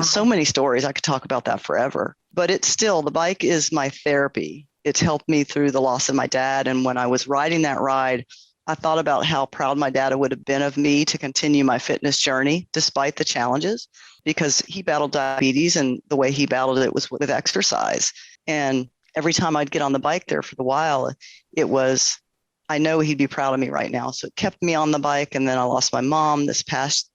So many stories. I could talk about that forever. But the bike is my therapy. It's helped me through the loss of my dad. And when I was riding that ride, I thought about how proud my dad would have been of me to continue my fitness journey despite the challenges, because he battled diabetes, and the way he battled it was with exercise. And every time I'd get on the bike there for the while, I know he'd be proud of me right now. So it kept me on the bike. And then I lost my mom this past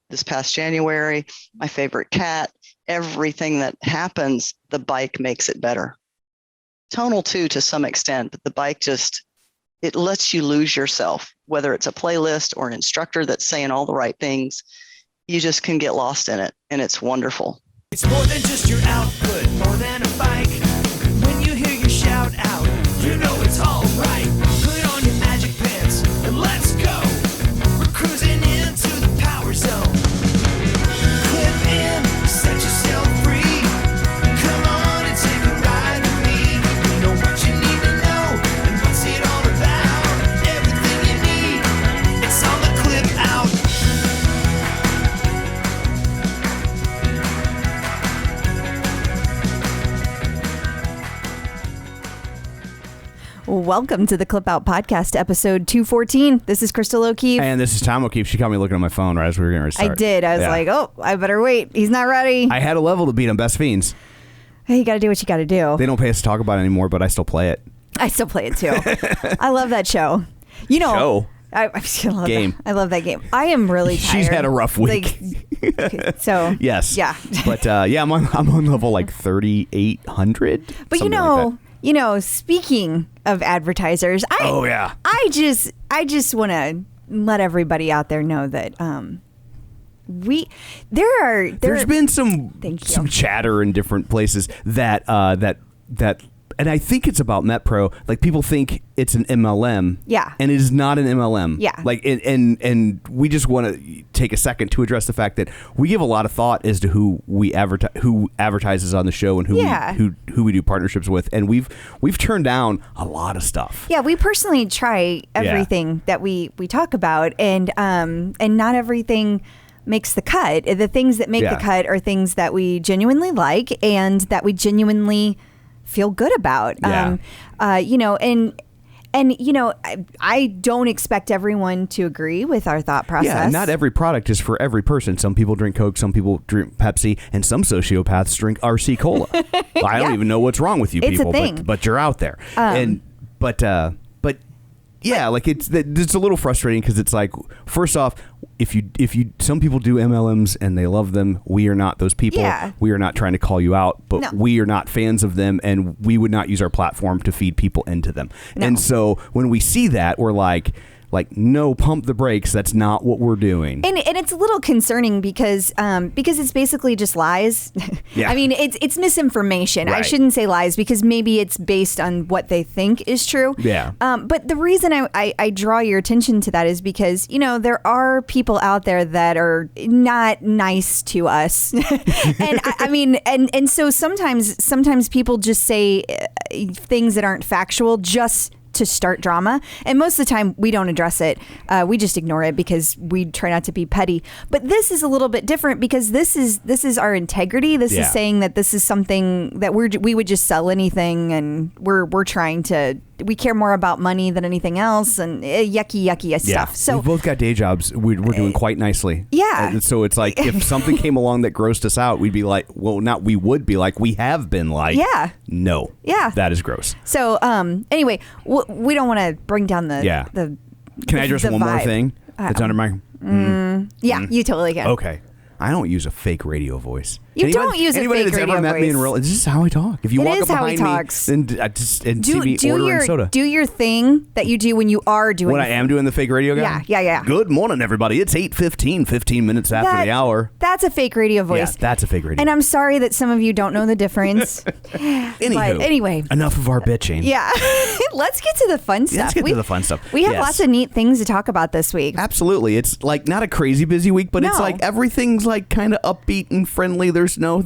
January, my favorite cat. Everything that happens, the bike makes it better. Tonal too, to some extent, but the bike it lets you lose yourself, whether it's a playlist or an instructor that's saying all the right things. You just can get lost in it, and it's wonderful. It's more than just your output, more than a bike. When you hear your shout out, you know it's all right. Put on your magic pants and let's go. We're cruising into the power zone. Clip in, set yourself free. Come on and take a ride with me. You know what you need to know and what's it all about. Everything you need, it's on the Clip Out. Welcome to the Clip Out Podcast, episode 214. This is Crystal O'Keefe. And this is Tom O'Keefe. She caught me looking at my phone right as we were going to start. I did. I was like, oh, I better wait. He's not ready. I had a level to beat on Best Fiends. Hey, you got to do what you got to do. They don't pay us to talk about it anymore, but I still play it. I still play it too. I love that show. You know, I love game. I love that game. I am really tired. She's had a rough week. Okay, so yes. Yeah. But I'm on level like 3,800. But you know, speaking of advertisers, I just want to let everybody out there know that there's been some chatter in different places that and I think it's about MetPro. Like, people think it's an MLM. Yeah. And it is not an MLM. Yeah. Like, and we just want to take a second to address the fact that we give a lot of thought as to who advertises on the show and who we do partnerships with. And we've turned down a lot of stuff. Yeah, we personally try everything that we talk about, and not everything makes the cut. The things that make the cut are things that we genuinely like and that we genuinely feel good about. I don't expect everyone to agree with our thought process. Yeah, not every product is for every person. Some people drink Coke, some people drink Pepsi, and some sociopaths drink RC Cola. I don't even know what's wrong with you people, but you're out there. It's a little frustrating because it's like, first off, if you some people do MLMs and they love them, we are not those people. Yeah. We are not trying to call you out, but we are not fans of them, and we would not use our platform to feed people into them. No. And so when we see that, we're like, no, pump the brakes. That's not what we're doing. And it's a little concerning because it's basically just lies. Yeah. I mean, it's misinformation. Right. I shouldn't say lies because maybe it's based on what they think is true. Yeah. But the reason I draw your attention to that is because, there are people out there that are not nice to us. And so sometimes people just say things that aren't factual just to start drama, and most of the time we don't address it. We just ignore it because we try not to be petty. But this is a little bit different because this is our integrity. This is saying that this is something that we would just sell anything, and we care more about money than anything else, and yucky stuff. So we've both got day jobs. We're doing quite nicely. Yeah. And so it's like, if something came along that grossed us out, we'd be like, we have been like, no, that is gross. So anyway, we don't want to bring down the Can I address one more thing that's under my you totally can. Okay. I don't use a fake radio voice. Don't use a fake radio voice. Anybody that's ever met me in real, this is how I talk. If you walk up behind me and see me ordering soda. Do your thing that you do when you are doing. When I am doing the fake radio guy? Yeah. Good morning, everybody. It's 8:15, 15 minutes after the hour. That's a fake radio voice. Yeah, that's a fake radio. And I'm sorry that some of you don't know the difference. Anyway. Enough of our bitching. Yeah. Let's get to the fun stuff. We have lots of neat things to talk about this week. Absolutely. It's like not a crazy busy week, but it's like everything's like kind of upbeat and friendly. There's no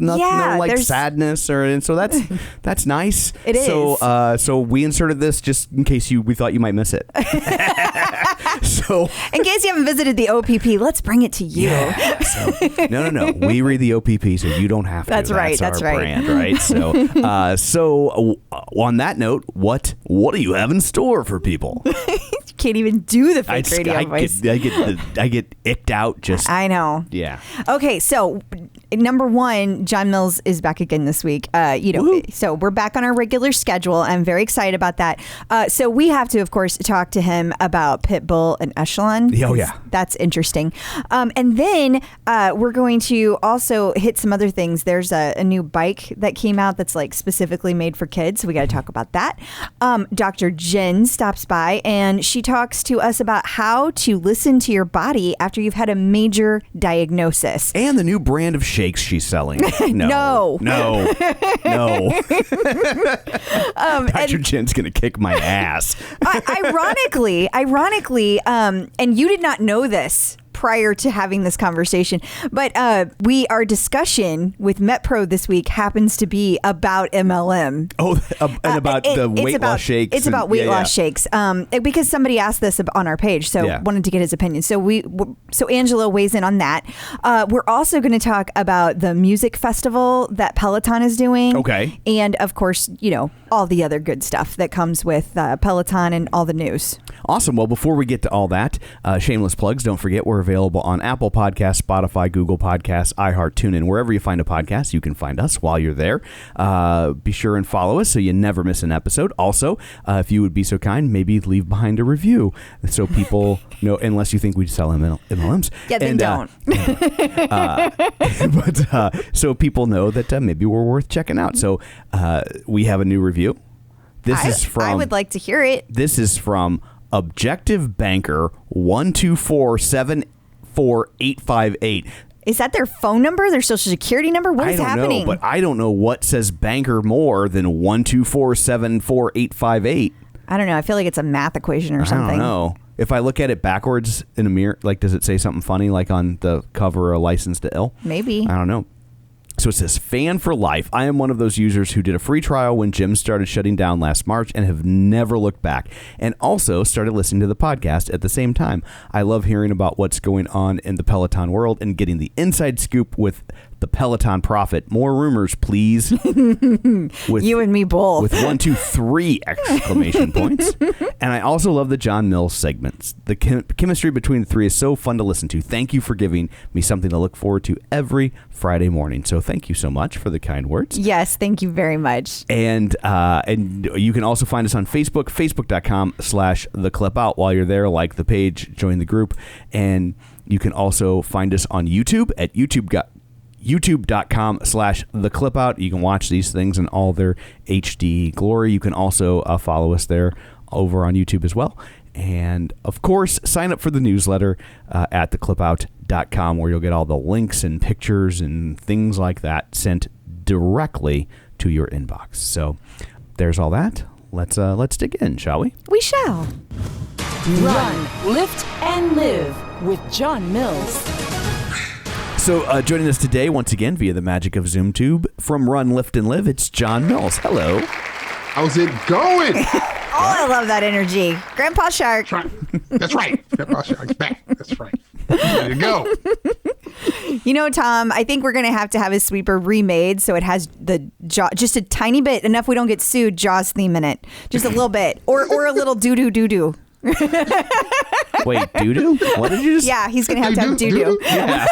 sadness and so that's nice. It is. So we inserted this just in case we thought you might miss it. So, in case you haven't visited the OPP, let's bring it to you. Yeah. So, no. We read the OPP, so you don't have to. That's right. That's our right. brand, right? So, on that note, what do you have in store for people? You can't even do the fake radio voice. I get icked out. Just I know. Yeah. Okay, so number one, John Mills is back again this week. Woo. So we're back on our regular schedule. I'm very excited about that. So we have to, of course, talk to him about Pitbull and Echelon. Oh yeah, that's interesting. And then we're going to also hit some other things. There's a new bike that came out that's like specifically made for kids. So we got to talk about that. Dr. Jenn stops by and she talks to us about how to listen to your body after you've had a major diagnosis. And the new brand of shakes she's selling. No. Dr. Jen's going to kick my ass. Ironically, and you did not know this prior to having this conversation, but our discussion with MetPro this week happens to be about MLM. Oh, and about the weight loss shakes. It's about weight loss shakes. Because somebody asked this on our page, so wanted to get his opinion. So Angelo weighs in on that. We're also going to talk about the music festival that Peloton is doing. Okay. And of course, all the other good stuff that comes with Peloton and all the news. Awesome. Well, before we get to all that, shameless plugs, don't forget we're available on Apple Podcasts, Spotify, Google Podcasts, iHeart, TuneIn. Wherever you find a podcast, you can find us while you're there. Be sure and follow us so you never miss an episode. Also, if you would be so kind, maybe leave behind a review so people know, unless you think we sell MLMs. Yeah, then don't. But so people know that maybe we're worth checking out. So we have a new review. I would like to hear it. This is from Objective Banker 124748858. Is that their phone number, their social security number? What is happening? I don't know, but I don't know what says banker more than 124748858. I don't know. I feel like it's a math equation or something. I don't know. If I look at it backwards in a mirror, like, does it say something funny, like on the cover of License to Ill? Maybe. I don't know. So it says, fan for life. I am one of those users who did a free trial when gyms started shutting down last March and have never looked back, and also started listening to the podcast at the same time. I love hearing about what's going on in the Peloton world and getting the inside scoop with the Peloton Prophet. More rumors, please. With, you and me both. With 1, 2, 3 exclamation points. And I also love the John Mills segments. The chemistry between the three is so fun to listen to. Thank you for giving me something to look forward to every Friday morning. So thank you so much for the kind words. Yes, thank you very much. And you can also find us on Facebook, facebook.com/theclipout. While you're there, like the page, join the group. And you can also find us on YouTube at youtube.com/theclipout. You can watch these things in all their HD glory. You can also follow us there over on YouTube as well. And of course, sign up for the newsletter at theclipout.com, where you'll get all the links and pictures and things like that sent directly to your inbox. So there's all that. Let's dig in, shall we? We shall. Run, lift, and live with John Mills. So joining us today, once again, via the magic of ZoomTube, from Run, Lift, and Live, it's John Mills. Hello. How's it going? I love that energy. Grandpa Shark. That's right. Grandpa Shark's back. That's right. There you go. Tom, I think we're going to have his sweeper remade so it has the jaw, just a tiny bit, enough we don't get sued, Jaws theme in it. Just a little bit. Or a little doo-doo. Wait, doo-doo? What did you just... Yeah, he's going to have doo-doo. Yeah.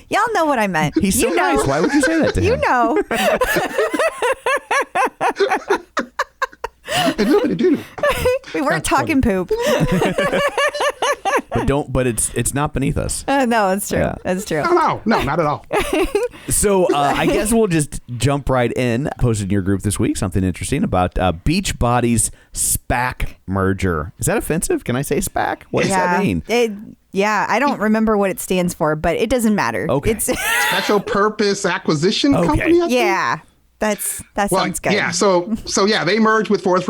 Y'all know what I meant. He's so nice. Why would you say that to him? You know. We weren't talking poop. But it's not beneath us. No, it's true. Yeah. That's true. No, not at all. So I guess we'll just jump right in. Posted in your group this week something interesting about Beachbody's SPAC merger. Is that offensive? Can I say SPAC? What does that mean? I don't remember what it stands for, but it doesn't matter. Okay. It's Special Purpose Acquisition Company, I think? Yeah. That sounds good. Yeah, so they merged with Forest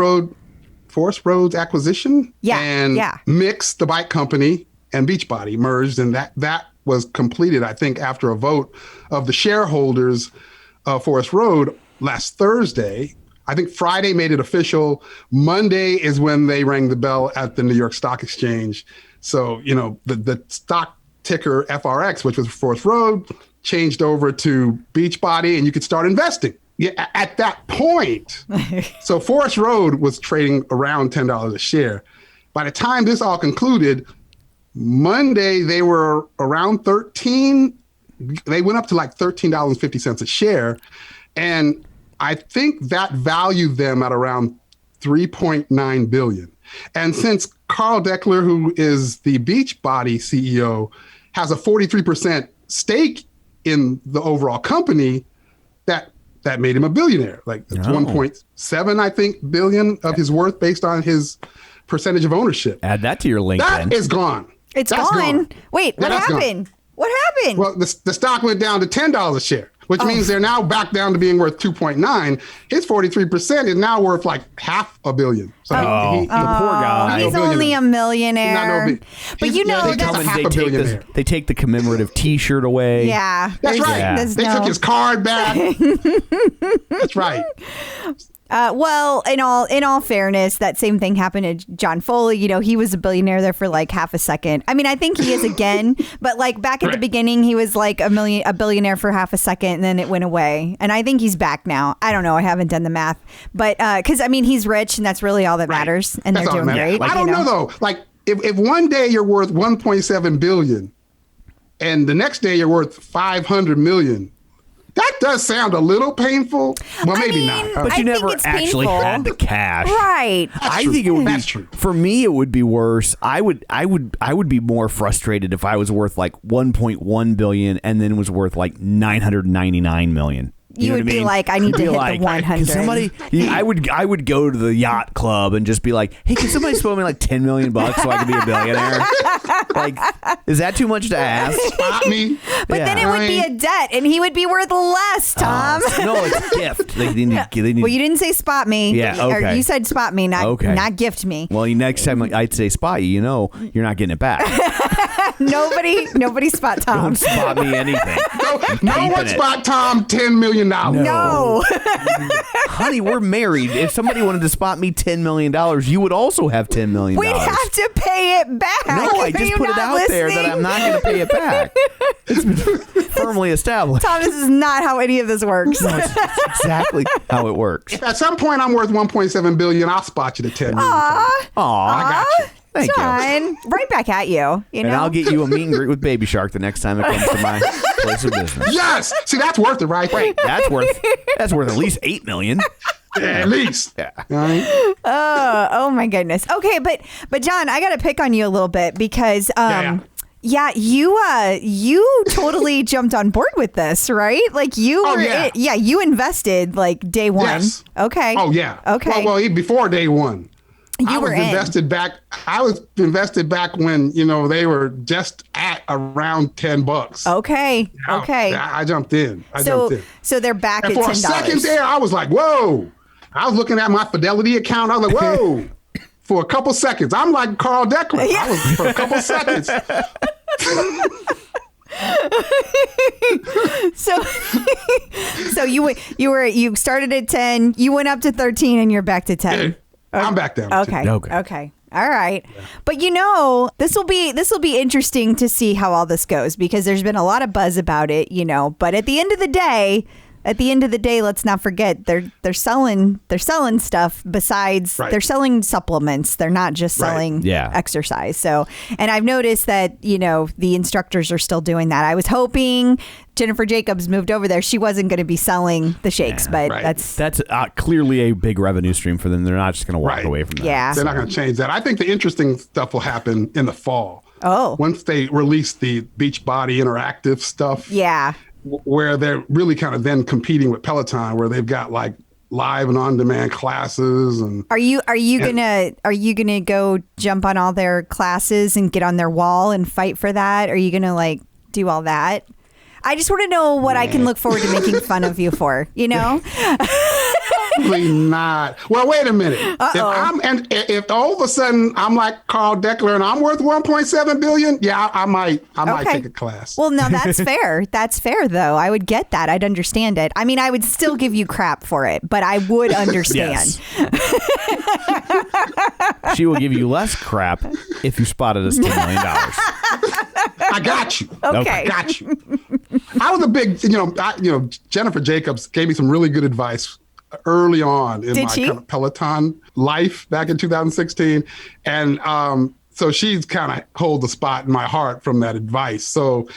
Roads Acquisition. Yeah. And Mix, the bike company, and Beachbody merged, and that was completed, I think, after a vote of the shareholders of Forest Road last Thursday. I think Friday made it official. Monday is when they rang the bell at the New York Stock Exchange. So, the stock ticker FRX, which was Forest Road, changed over to Beachbody, and you could start investing. Yeah, at that point. So Forest Road was trading around $10 a share. By the time this all concluded, Monday, they were around 13. They went up to like $13.50 a share. And I think that valued them at around $3.9 billion. And since Carl Deckler, who is the Beachbody CEO, has a 43% stake in the overall company, that made him a billionaire. Like 1.7, I think, billion of his worth based on his percentage of ownership. Add that to your LinkedIn. That is gone. It's gone. Wait, what happened? Gone. What happened? Well, the stock went down to $10 a share, which means they're now back down to being worth 2.9. His 43% is now worth like $500 million. So the poor guy. He's only a millionaire. But they take the commemorative T-shirt away. Yeah, that's right. Yeah. They took his card back. That's right. Well, in all fairness, that same thing happened to John Foley. He was a billionaire there for like half a second. I mean, I think he is again, but like back at the beginning, he was like a billionaire for half a second, and then it went away. And I think he's back now. I don't know. I haven't done the math, but because I mean, he's rich, and that's really all that matters. And that's they're doing great. I don't know though. Like if one day you're worth 1.7 billion, and the next day you're worth 500 million. That does sound a little painful. Well, maybe not. But you never actually had the cash. Right. I think it would be true. For me, it would be worse. I would be more frustrated if I was worth like 1.1 billion and then was worth like 999 million. You would be like, I need to hit the 100. Somebody, I would go to the yacht club and just be like, hey, can somebody spoil me like $10 million so I can be a billionaire? Like, is that too much to ask? Spot me. But then it would be a debt, and he would be worth less, Tom. No, it's gift. They need, well, you didn't say spot me. Yeah, okay. Or you said spot me, not gift me. Well, next time I'd say spot you, you're not getting it back. Nobody spot Tom. Don't spot me anything. No one spot Tom $10 million. No. Honey, we're married. If somebody wanted to spot me $10 million, you would also have $10 million. We'd have to pay it back. No, I just put it out there that I'm not going to pay it back. It's been firmly established. Tom, this is not how any of this works. No, it's exactly how it works. If at some point I'm worth 1.7 billion, I'll spot you to 10 million. Aw, I got you. Thank John, you. Right back at you. And I'll get you a meet and greet with Baby Shark the next time it comes to my place of business. Yes. See, that's worth it, right? That's worth at least $8 million. Yeah, at least. Yeah. Right? Oh my goodness. Okay, but John, I got to pick on you a little bit because yeah, you totally jumped on board with this, right? Like you invested like day one. Yes. Okay. Oh yeah. Okay. Well, before day one. I was invested back when, they were just at around $10. Okay. Okay. I jumped in. So they're back and at $10. For a second there, I was like, whoa. I was looking at my Fidelity account. I was like, whoa. For a couple seconds. I'm like Carl Deckler. Yeah. I was for a couple seconds. So you started at 10, you went up to 13, and you're back to 10. I'm back down. Okay. All right. Yeah. But this will be interesting to see how all this goes because there's been a lot of buzz about it, but at the end of the day, let's not forget they're selling stuff besides they're selling supplements. They're not just selling exercise. So, and I've noticed that, the instructors are still doing that. I was hoping Jennifer Jacobs moved over there. She wasn't going to be selling the shakes, but that's clearly a big revenue stream for them. They're not just going to walk away from that. Yeah. They're not going to change that. I think the interesting stuff will happen in the fall. Oh. Once they release the Beachbody interactive stuff. Yeah. Where they're really kind of then competing with Peloton, where they've got like live and on-demand classes. And are you gonna go jump on all their classes and get on their wall and fight for that? Are you gonna like do all that? I just want to know what I can look forward to making fun of you for. Probably not. Well, wait a minute. If all of a sudden I'm like Carl Deckler and I'm worth 1.7 billion, yeah, I might take a class. Well, no, that's fair. That's fair, though. I would get that. I'd understand it. I mean, I would still give you crap for it, but I would understand. She will give you less crap if you spotted us $10 million. I got you. Okay. I got you. I was a big, Jennifer Jacobs gave me some really good advice early on in my kind of Peloton life back in 2016. And so she's kind of hold the spot in my heart from that advice. So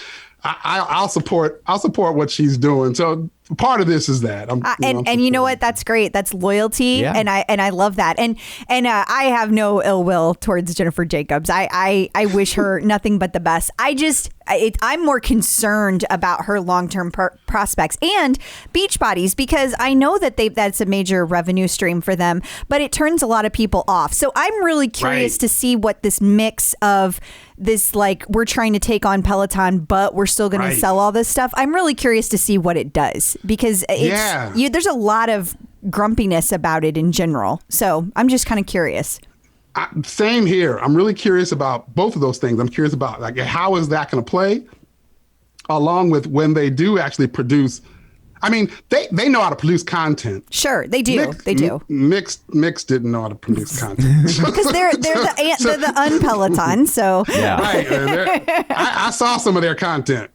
I'll support what she's doing. So part of this is that. And you know what? That's great. That's loyalty, and I love that. And I have no ill will towards Jennifer Jacobs. I wish her nothing but the best. I'm more concerned about her long-term prospects and Beachbodies, because I know that that's a major revenue stream for them, but it turns a lot of people off. So I'm really curious to see what this mix of this, like, we're trying to take on Peloton, but we're still going to sell all this stuff. I'm really curious to see what it does, because there's a lot of grumpiness about it in general. So I'm just kind of curious. Same here. I'm really curious about both of those things. I'm curious about, like, how is that going to play, along with when they do actually produce. I mean, they know how to produce content. Sure, they do. They do. Mix didn't know how to produce content because they're the un-Peloton. So right, I saw some of their content.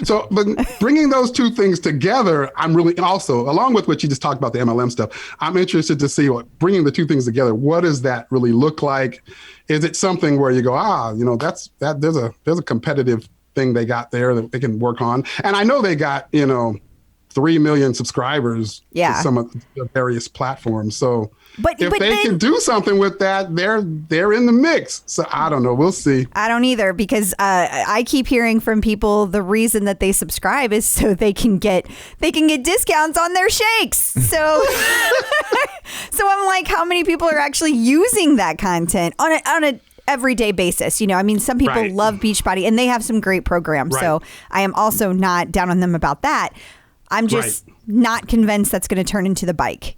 So, but bringing those two things together, I'm really also, along with what you just talked about, the MLM stuff, I'm interested to see bringing the two things together. What does that really look like? Is it something where you go, there's a competitive thing they got there that they can work on, and I know they got 3 million subscribers to some of the various platforms. So but they can do something with that, they're in the mix. So I don't know. We'll see. I don't either, because I keep hearing from people the reason that they subscribe is so they can get discounts on their shakes. So so I'm like, how many people are actually using that content on a everyday basis? I mean, some people love Beachbody and they have some great programs. So I am also not down on them about that. I'm just not convinced that's going to turn into the bike,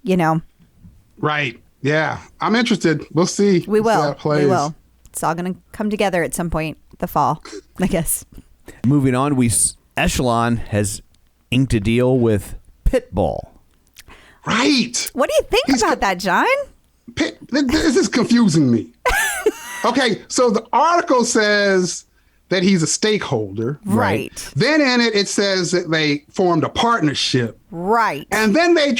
Right. Yeah. I'm interested. We'll see. We will. See how it plays. We will. It's all going to come together at some point, the fall, I guess. Moving on, Echelon has inked a deal with Pitbull. Right. What do you think about that, John? This is confusing me. Okay. So the article says that he's a stakeholder. Right. Then in it says that they formed a partnership. Right. And then they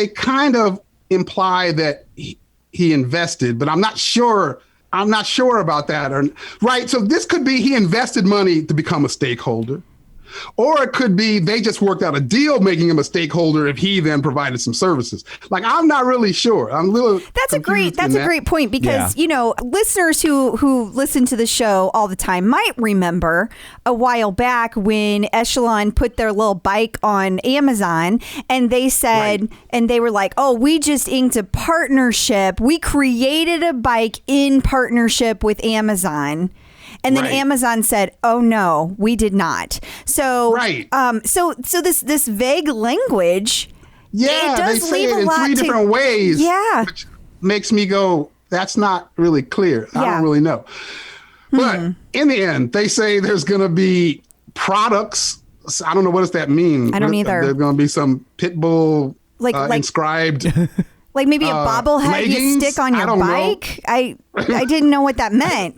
kind of imply that he invested, but I'm not sure about that. Right. So this could be he invested money to become a stakeholder. Or it could be they just worked out a deal making him a stakeholder if he then provided some services. Like, I'm not really sure. That's a great point, because, listeners who listen to the show all the time might remember a while back when Echelon put their little bike on Amazon, and they said, and they were like, oh, we just inked a partnership. We created a bike in partnership with Amazon. And then Amazon said, "Oh no, we did not." So, so this vague language, it does they say leave it in three different ways. Yeah, which makes me go, "That's not really clear." I don't really know. But in the end, they say there's going to be products. I don't know, what does that mean? I don't either. There's going to be some Pitbull inscribed. Like maybe a bobblehead leggings? You stick on your bike? I didn't know what that meant.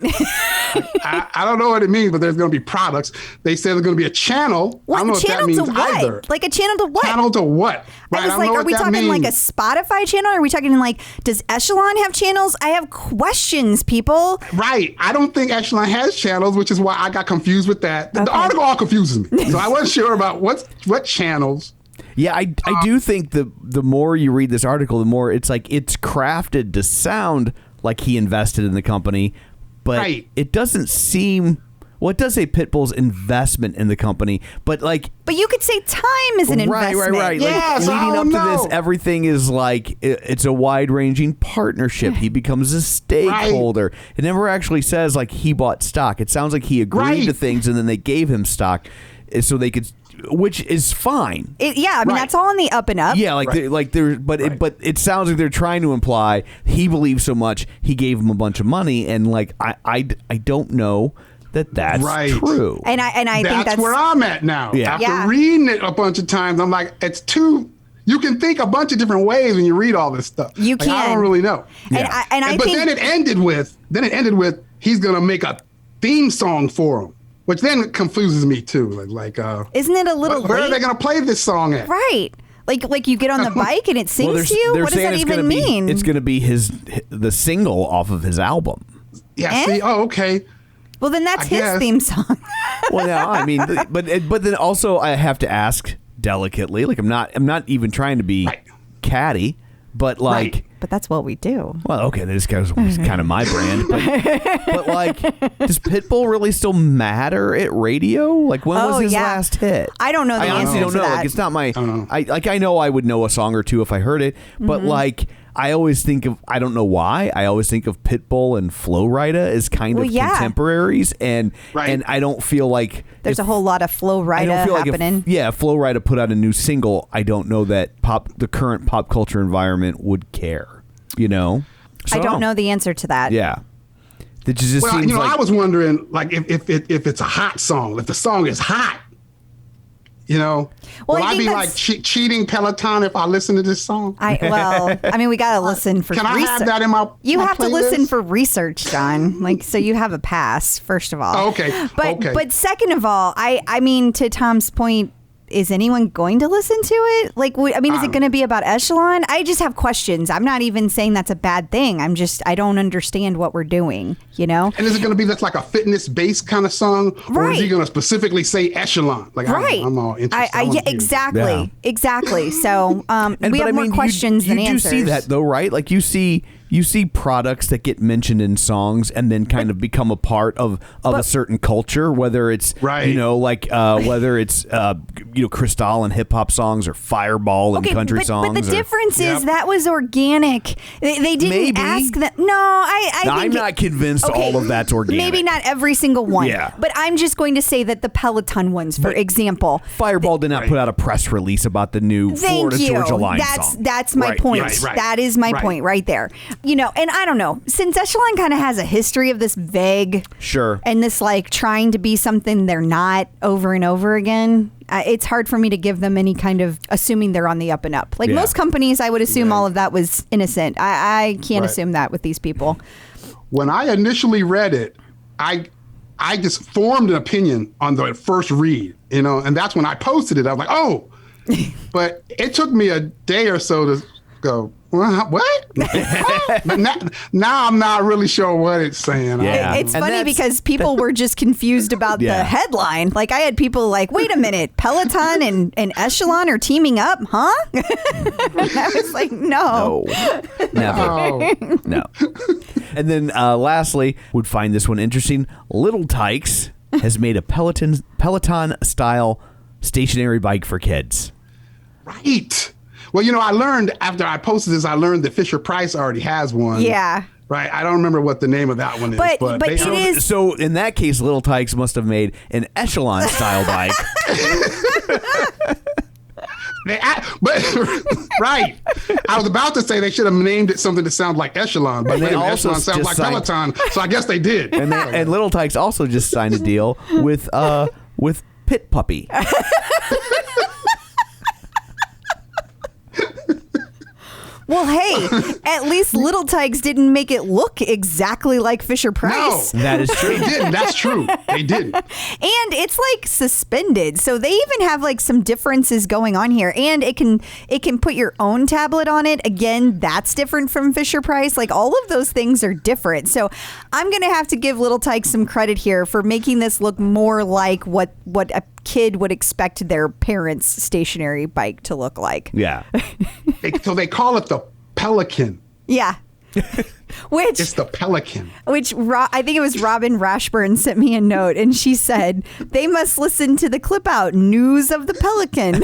I don't know what it means, but there's going to be products. They say there's going to be a channel. What? I don't know what that means either. Like a channel to what? Channel to what? Right, I was like, are we talking like a Spotify channel? Are we talking like, does Echelon have channels? I have questions, people. Right. I don't think Echelon has channels, which is why I got confused with that. The article all confuses me. So I wasn't sure about what channels. Yeah, I do think the more you read this article, the more it's like it's crafted to sound like he invested in the company, but it doesn't seem. Well, it does say Pitbull's investment in the company, but you could say time is an investment. Right. Yes, leading up to this, everything is like it's a wide-ranging partnership. He becomes a stakeholder. It never actually says like he bought stock. It sounds like he agreed to things and then they gave him stock so they could which is fine. That's all on the up and up. Yeah, but it sounds like they're trying to imply he believes so much he gave him a bunch of money, and like I don't know that's true. And I think that's where I'm at now. Yeah. After reading it a bunch of times, I'm like, it's too. You can think a bunch of different ways when you read all this stuff. You can. I don't really know. Yeah. But then it ended with he's gonna make a theme song for him, which then confuses me too. Isn't it a little where late? are they gonna play this song at? Like you get on the bike and it sings to you? What does that even mean? It's gonna be the single off of his album. Yeah. See. Oh, okay. Well, then that's his theme song. Well, yeah. I mean, but then also I have to ask delicately. Like I'm not even trying to be catty, but like. Right. But that's what we do. Well, okay, this guy's kind of my brand. But like, does Pitbull really still matter at radio? Like, when was his last hit? I don't know the answer to that. I honestly don't know. Like, it's not my. I know I would know a song or two if I heard it, but like. I always think of, I don't know why, I always think of Pitbull and Flo Rida as kind of contemporaries, and I don't feel like there's a whole lot of Flo Rida happening. If Flo Rida put out a new single, I don't know that the current pop culture environment would care, you know? So I don't know the answer to that. Yeah. It just seems like, I was wondering, like, if it's a hot song, if the song is hot, you know, will I be like cheating Peloton if I listen to this song? We got to listen for research. Can I have that in my You have playlist? to listen for research, John. Like, so you have a pass, first of all. Oh, okay. But second of all, I mean, to Tom's point, is anyone going to listen to it? Like, is it going to be about Echelon? I just have questions. I'm not even saying that's a bad thing. I don't understand what we're doing, you know? And is it going to be that's like a fitness-based kind of song? Or is he going to specifically say Echelon? Like, I'm all interested. Exactly. So we have more questions than answers. You do see that, though, right? Like, you see products that get mentioned in songs and then kind of become a part of a certain culture, whether it's whether it's Cristal and hip hop songs or Fireball and country songs. But the difference is that was organic. They didn't ask that. No, I'm not convinced all of that's organic. Maybe not every single one. Yeah. But I'm just going to say that the Peloton ones, for example, Fireball did not put out a press release about the new Florida Georgia Line song. That's my point. That is my point right there. You know, and I don't know, since Echelon kind of has a history of this vague, and this like trying to be something they're not over and over again, it's hard for me to give them any kind of assuming they're on the up and up. Like most companies, I would assume all of that was innocent. I can't assume that with these people. When I initially read it, I just formed an opinion on the first read, you know, and that's when I posted it. I was like, oh, but it took me a day or so to go, what? But now I'm not really sure what it's saying. Yeah. It's funny because people were just confused about the headline. Like, I had people like, wait a minute, Peloton and Echelon are teaming up, huh? And I was like, no. Never. No. And then lastly, would find this one interesting. Little Tikes has made a Peloton-style stationary bike for kids. Right. Well, you know, I learned after I posted this, I learned that Fisher-Price already has one. Yeah. Right. I don't remember what the name of that one is. But it is. So in that case, Little Tikes must have made an Echelon style bike. Right. I was about to say they should have named it something that sounded like Echelon, but they also Echelon sounds like Peloton, so I guess they did. And Little Tikes also just signed a deal with Pit Puppy. Well, hey, at least Little Tikes didn't make it look exactly like Fisher-Price. No, that is true. They didn't. That's true. They didn't. And it's like suspended. So they even have like some differences going on here. And it can put your own tablet on it. Again, that's different from Fisher-Price. Like, all of those things are different. So I'm going to have to give Little Tikes some credit here for making this look more like what a kid would expect their parents' stationary bike to look like. Yeah. So they call it the Pelican. Yeah. It's the Pelican. Which I think it was Robin Rashburn sent me a note, and she said they must listen to the clip out news of the Pelican.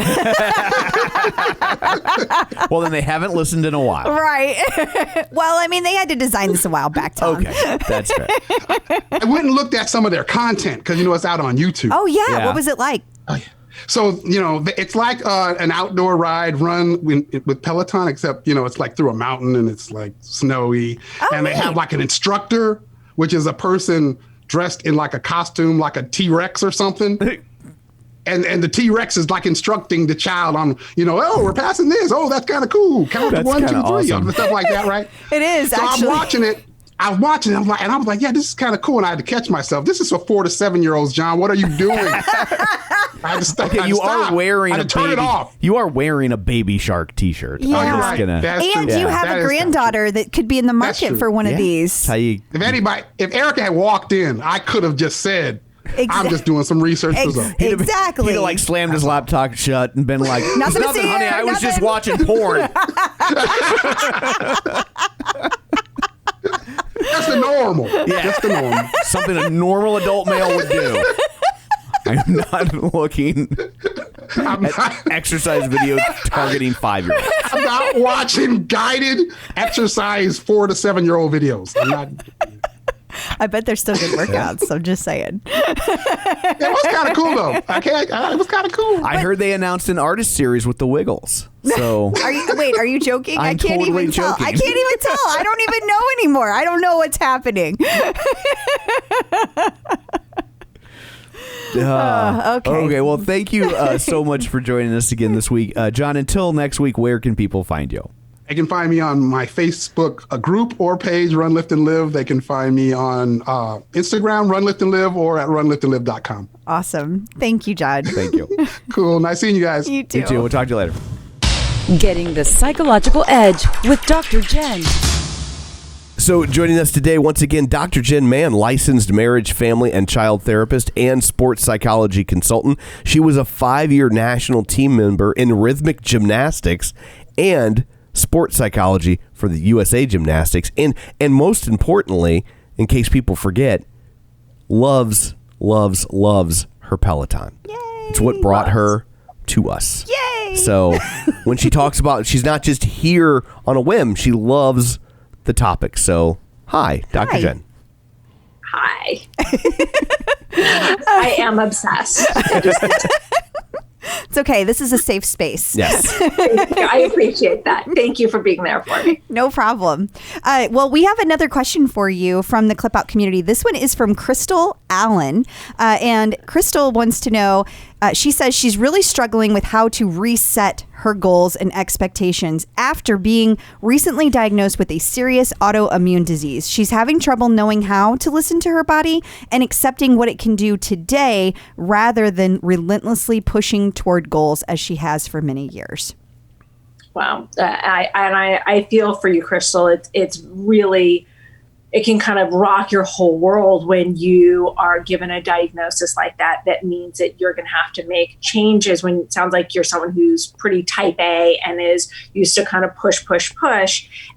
Well, then they haven't listened in a while, right? Well, I mean, they had to design this a while back, Tom. Okay, that's fair. I went and looked at some of their content because you know it's out on YouTube. Oh yeah. What was it like? Oh, yeah. So, it's like an outdoor ride run with Peloton, except, it's like through a mountain and it's like snowy. And they have like an instructor, which is a person dressed in like a costume, like a T-Rex or something. And the T-Rex is like instructing the child on, oh, we're passing this. Oh, that's kind of cool. Count to 1, 2, 3, awesome. Stuff like that, right? It is, so actually. I'm watching it. I was like, yeah, this is kind of cool. And I had to catch myself. This is for 4 to 7-year-olds, John. What are you doing? You are wearing a baby shark T-shirt. Yeah. You have a granddaughter that could be in the market for one of these. If Erica had walked in, I could have just said, I'm just doing some research. Exactly. He'd have like slammed his laptop shut and been like, nothing, honey. I was just watching porn. That's the normal. Yeah. That's the normal. Something a normal adult male would do. I'm not looking at exercise videos targeting 5-year-olds. I'm not watching guided exercise 4 to 7-year-old videos. I'm not. I bet they're still good workouts. I'm just saying. It was kind of cool, though. It was kind of cool. I heard they announced an artist series with the Wiggles. So are you joking? I can't even tell. I can't even tell. I don't even know anymore. I don't know what's happening. Okay. Well, thank you so much for joining us again this week. John, until next week, where can people find you? They can find me on my Facebook group or page, Run, Lift, and Live. They can find me on Instagram, Run, Lift, and Live, or at runliftandlive.com. Awesome. Thank you, John. Thank you. Cool. Nice seeing you guys. You too. You too. We'll talk to you later. Getting the Psychological Edge with Dr. Jenn. So joining us today, once again, Dr. Jenn Mann, licensed marriage, family, and child therapist and sports psychology consultant. She was a 5-year national team member in rhythmic gymnastics and sports psychology for the USA Gymnastics. And most importantly, in case people forget, loves her Peloton. Yay! It's what brought her to us. Yay! So when she talks about, she's not just here on a whim, she loves the topic. So, hi, Dr. Jenn. Hi. I am obsessed. It's okay. This is a safe space. Yes. I appreciate that. Thank you for being there for me. No problem. Well, we have another question for you from the Clip Out community. This one is from Crystal Allen. And Crystal wants to know, she says she's really struggling with how to reset her goals and expectations after being recently diagnosed with a serious autoimmune disease. She's having trouble knowing how to listen to her body and accepting what it can do today rather than relentlessly pushing toward goals as she has for many years. Wow. I feel for you, Crystal. It's really, it can kind of rock your whole world when you are given a diagnosis like that. That means that you're going to have to make changes when it sounds like you're someone who's pretty type A and is used to kind of push.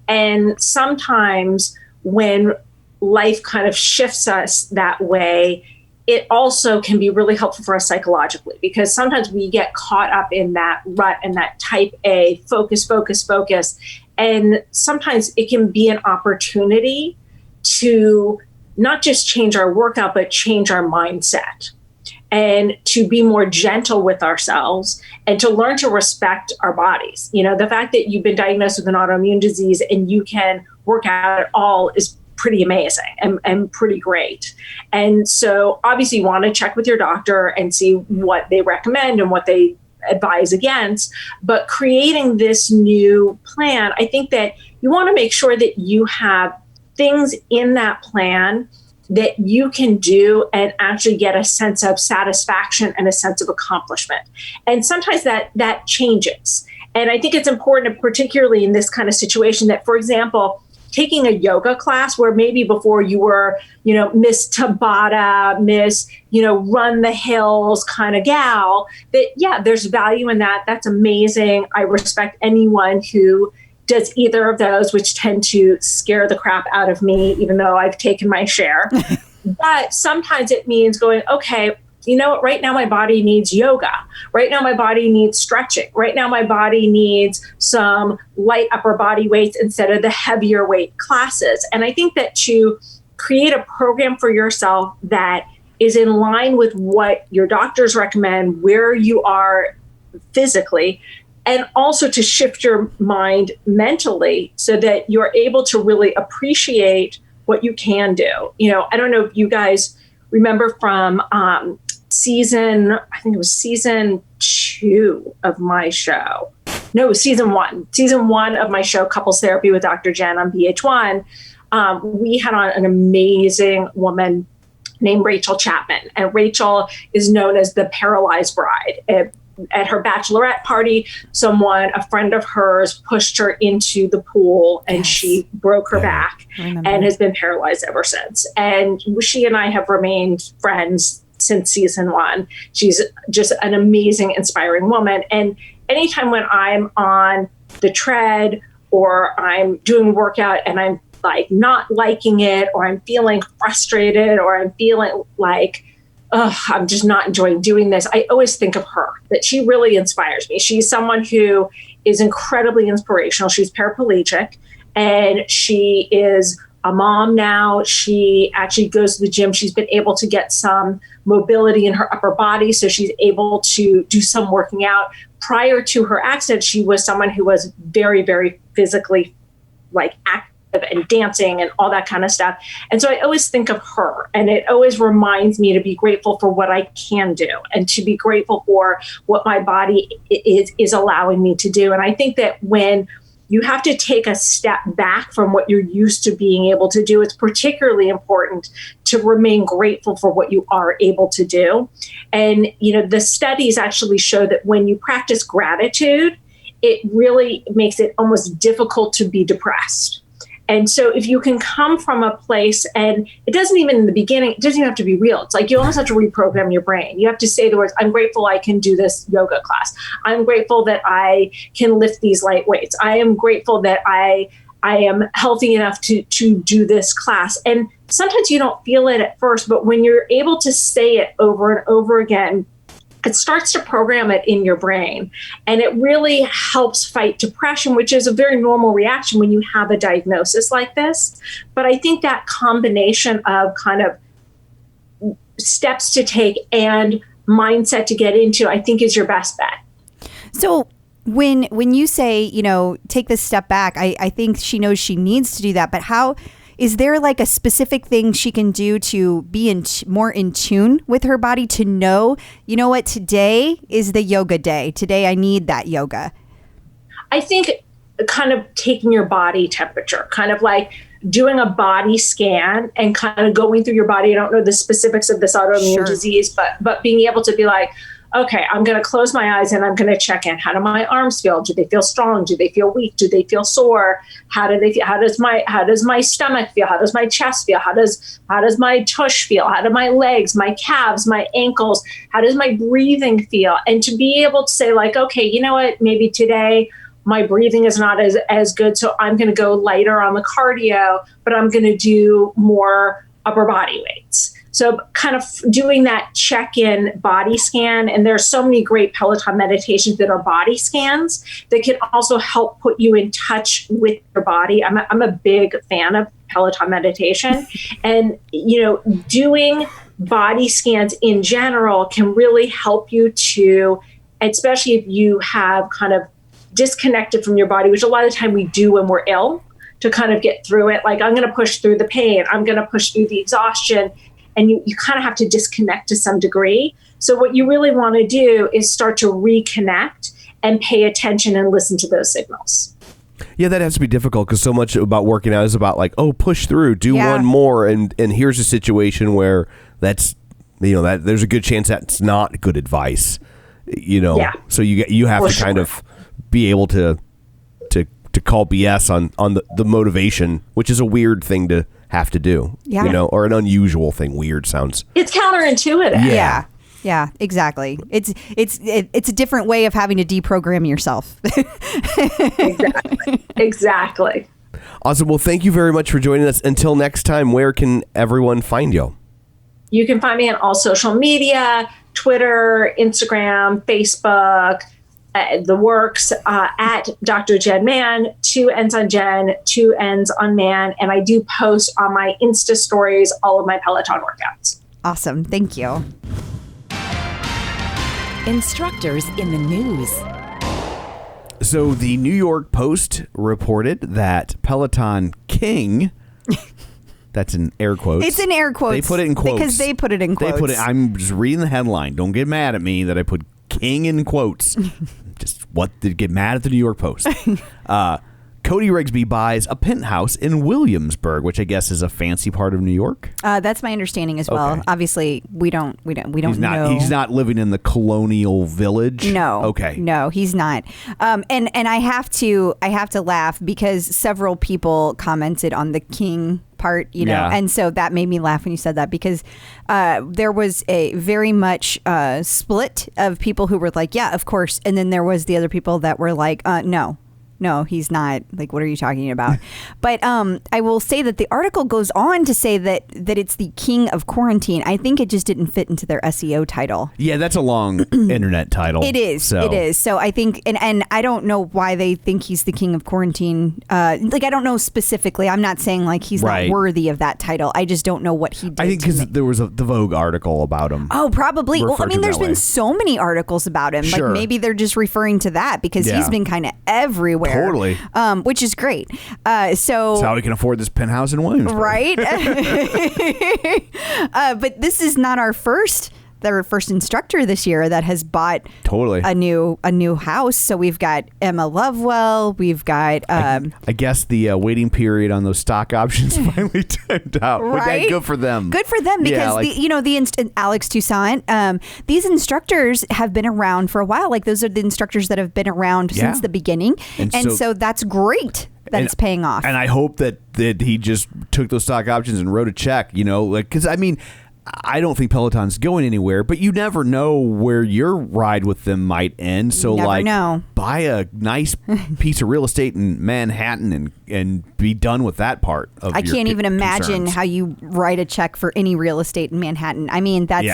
And sometimes when life kind of shifts us that way, it also can be really helpful for us psychologically, because sometimes we get caught up in that rut and that type A focus. And sometimes it can be an opportunity to not just change our workout, but change our mindset and to be more gentle with ourselves and to learn to respect our bodies. You know, the fact that you've been diagnosed with an autoimmune disease and you can work out at all is pretty amazing and pretty great. And so obviously you want to check with your doctor and see what they recommend and what they advise against. But creating this new plan, I think that you want to make sure that you have things in that plan that you can do and actually get a sense of satisfaction and a sense of accomplishment. And sometimes that changes. And I think it's important, particularly in this kind of situation, that, for example, taking a yoga class where maybe before you were, Miss Tabata, Miss, run the hills kind of gal, that, yeah, there's value in that. That's amazing. I respect anyone who does either of those, which tend to scare the crap out of me, even though I've taken my share. But sometimes it means going, okay, you know what, right now my body needs yoga. Right now my body needs stretching. Right now my body needs some light upper body weights instead of the heavier weight classes. And I think that to create a program for yourself that is in line with what your doctors recommend, where you are physically, and also to shift your mind mentally so that you're able to really appreciate what you can do. You know, I don't know if you guys remember from season 2 of my show. No, season one of my show, Couples Therapy with Dr. Jenn on VH1. We had on an amazing woman named Rachel Chapman. And Rachel is known as the paralyzed bride. At her bachelorette party, a friend of hers pushed her into the pool and she broke her back and has been paralyzed ever since. And she and I have remained friends since season 1. She's just an amazing, inspiring woman. And anytime when I'm on the tread or I'm doing workout and I'm like not liking it, or I'm feeling frustrated, or I'm feeling like, I'm just not enjoying doing this, I always think of her, that she really inspires me. She's someone who is incredibly inspirational. She's paraplegic and she is a mom now. She actually goes to the gym. She's been able to get some mobility in her upper body, so she's able to do some working out. Prior to her accident, she was someone who was very, very physically active and dancing and all that kind of stuff. And so I always think of her, and it always reminds me to be grateful for what I can do and to be grateful for what my body is allowing me to do. And I think that when you have to take a step back from what you're used to being able to do, it's particularly important to remain grateful for what you are able to do. And, you know, the studies actually show that when you practice gratitude, it really makes it almost difficult to be depressed. And so if you can come from a place, and it doesn't even in the beginning, it doesn't even have to be real. It's like you almost have to reprogram your brain. You have to say the words, I'm grateful I can do this yoga class. I'm grateful that I can lift these light weights. I am grateful that I am healthy enough to do this class. And sometimes you don't feel it at first, but when you're able to say it over and over again, it starts to program it in your brain. And it really helps fight depression, which is a very normal reaction when you have a diagnosis like this. But I think that combination of kind of steps to take and mindset to get into, I think is your best bet. So when you say, you know, take this step back, I think she knows she needs to do that. But how is there like a specific thing she can do to be more in tune with her body, to know, you know what, today is the yoga day. Today I need that yoga. I think kind of taking your body temperature, kind of like doing a body scan and kind of going through your body. I don't know the specifics of this autoimmune disease, but being able to be like, okay, I'm going to close my eyes and I'm going to check in. How do my arms feel? Do they feel strong? Do they feel weak? Do they feel sore? How do they feel? How does my stomach feel? How does my chest feel? How does my tush feel? How do my legs, my calves, my ankles? How does my breathing feel? And to be able to say like, okay, you know what? Maybe today my breathing is not as good, so I'm going to go lighter on the cardio, but I'm going to do more upper body weights. So kind of doing that check-in body scan, and there are so many great Peloton meditations that are body scans that can also help put you in touch with your body. I'm a big fan of Peloton meditation, and you know, doing body scans in general can really help you to, especially if you have kind of disconnected from your body, which a lot of the time we do when we're ill, to kind of get through it. Like, I'm going to push through the pain. I'm going to push through the exhaustion. And you kind of have to disconnect to some degree. So what you really want to do is start to reconnect and pay attention and listen to those signals. Yeah, that has to be difficult because so much about working out is about like, oh, push through, do one more. And here's a situation where that's, you know, that there's a good chance that's not good advice, you know. Yeah. So you have to kind of be able to call BS on the motivation, which is a weird thing to have to do, you know, or an unusual thing. Weird sounds. It's counterintuitive. Yeah, exactly. It's a different way of having to deprogram yourself. Exactly. Awesome. Well, thank you very much for joining us. Until next time, where can everyone find you? You can find me on all social media, Twitter, Instagram, Facebook, the works, at Dr. Jenn Man, 2 N's on Jenn, 2 N's on Man. And I do post on my Insta stories all of my Peloton workouts. Awesome. Thank you. Instructors in the news. So the New York Post reported that Peloton King, that's in air quotes. It's in air quotes. They put it in quotes. Because they put it in quotes. I'm just reading the headline. Don't get mad at me that I put King in quotes. Just what did get mad at the New York Post. Cody Rigsby buys a penthouse in Williamsburg, which I guess is a fancy part of New York. That's my understanding as well. Okay. Obviously, we don't know. He's not living in the colonial village. No. Okay. No, he's not. And I have to laugh because several people commented on the king part, and so that made me laugh when you said that, because there was a very much split of people who were like, yeah, of course, and then there was the other people that were like, no, he's not. Like, what are you talking about? But I will say that the article goes on to say that it's the king of quarantine. I think it just didn't fit into their SEO title. Yeah, that's a long internet title. It is. So. It is. So I think, and I don't know why they think he's the king of quarantine. I don't know specifically. I'm not saying like he's not worthy of that title. I just don't know what he did. I think because there was the Vogue article about him. Oh, probably. Well, I mean, there's been so many articles about him. Sure. Like maybe they're just referring to that because he's been kind of everywhere. Totally. Which is great. So that's how he can afford this penthouse in Williamsburg. Right? But this is not our first instructor this year that has bought a new house. So we've got Emma Lovewell. We've got I guess the waiting period on those stock options finally timed out. Right? Good for them. Good for them, because Alex Toussaint. These instructors have been around for a while. Like those are the instructors that have been around since the beginning, and so that's great. That it's paying off. And I hope that he just took those stock options and wrote a check. Because I mean, I don't think Peloton's going anywhere, but you never know where your ride with them might end. So, buy a nice piece of real estate in Manhattan and be done with that part of I your can't even imagine concerns. how you write a check for any real estate in Manhattan. I mean, that's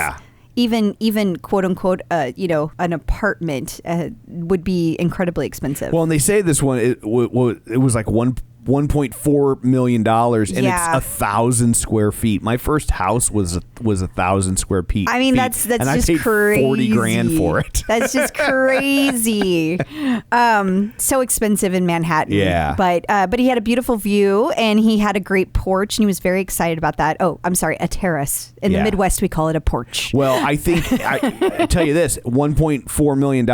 even quote unquote, an apartment would be incredibly expensive. Well, and they say this one, it was like $1.4 million, and it's 1,000 square feet. My first house was 1,000 square feet. I mean, that's and just I paid crazy. $40,000 for it. That's just crazy. So expensive in Manhattan. Yeah. But he had a beautiful view and he had a great porch and he was very excited about that. Oh, I'm sorry, a terrace. In the Midwest, we call it a porch. Well, I think I tell you this: $1.4 million.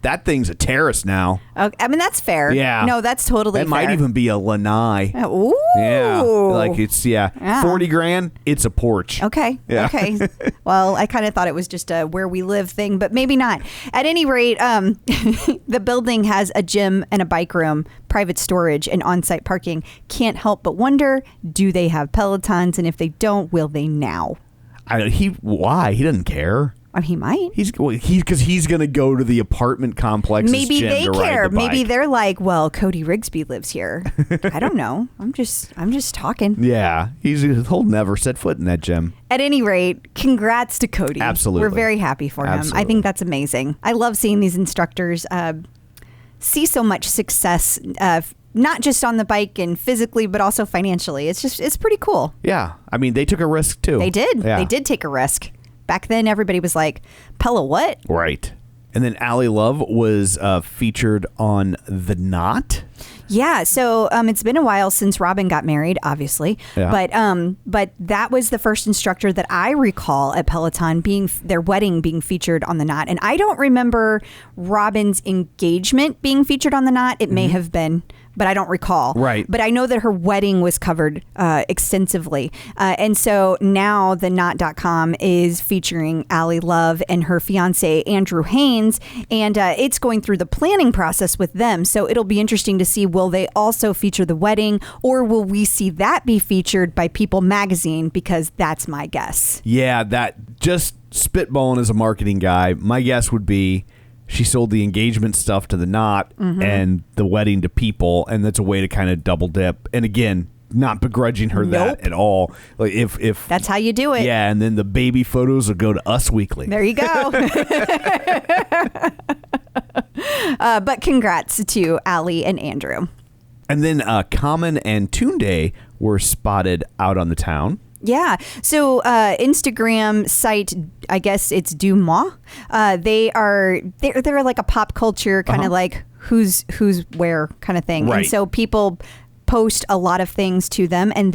That thing's a terrace now. Okay. I mean, that's fair. Yeah. No, that's totally fair. It might even be a lanai. Ooh. Yeah. Like it's, $40,000. It's a porch. Okay. Yeah. Okay. Well, I kind of thought it was just a where we live thing, but maybe not. At any rate, the building has a gym and a bike room, private storage, and on-site parking. Can't help but wonder, do they have Pelotons? And if they don't, will they now? Why? He doesn't care. I mean, he might. Because he's going to go to the apartment complex. Maybe they care. Maybe bike. they're like, well, Cody Rigsby lives here. I don't know. I'm just talking. Yeah, he'll never set foot in that gym. At any rate, congrats to Cody. Absolutely, we're very happy for him. I think that's amazing. I love seeing these instructors see so much success. Not just on the bike and physically, but also financially. It's pretty cool. Yeah, I mean, they took a risk too. They did. Yeah. They did take a risk. Back then, everybody was like, Pella what? Right. And then Allie Love was featured on The Knot. Yeah, so it's been a while since Robin got married, obviously. Yeah. But that was the first instructor that I recall at Peloton their wedding being featured on The Knot. And I don't remember Robin's engagement being featured on The Knot. It may have been, but I don't recall. Right. But I know that her wedding was covered extensively. And so now the knot.com is featuring Allie Love and her fiance, Andrew Haynes. And it's going through the planning process with them. So it'll be interesting to see, will they also feature the wedding, or will we see that be featured by People magazine? Because that's my guess. Yeah, that just spitballing as a marketing guy, my guess would be she sold the engagement stuff to The Knot and the wedding to People, and that's a way to kind of double dip. And again, not begrudging her that at all. Like if that's how you do it. Yeah, and then the baby photos will go to Us Weekly. There you go. But congrats to Allie and Andrew. And then Common and Tunde were spotted out on the town. Yeah. So Instagram site, I guess it's Du Moi. They're like a pop culture kind of like who's where kind of thing. Right. And so people post a lot of things to them, and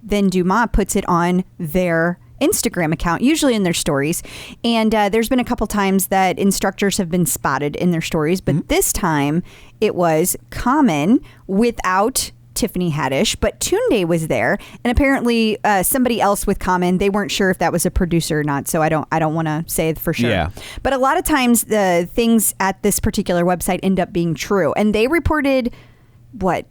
then Du Moi puts it on their Instagram account, usually in their stories. And there's been a couple times that instructors have been spotted in their stories, but this time it was Common without Tiffany Haddish, but Tunde was there, and apparently somebody else with Common. They weren't sure if that was a producer or not, so I don't want to say for sure. Yeah. But a lot of times the things at this particular website end up being true, and they reported 4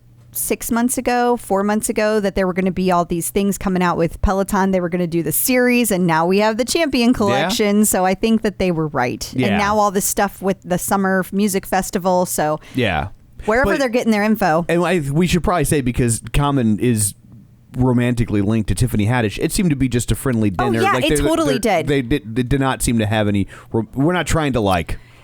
months ago that there were going to be all these things coming out with Peloton. They were going to do the series, and now we have the Champion collection. Yeah. So I think that they were right. Yeah. And now all this stuff with the summer music festival. So yeah. Wherever they're getting their info. And we should probably say, because Common is romantically linked to Tiffany Haddish, it seemed to be just a friendly dinner. Oh, yeah, it totally did. They did not seem to have any. We're not trying to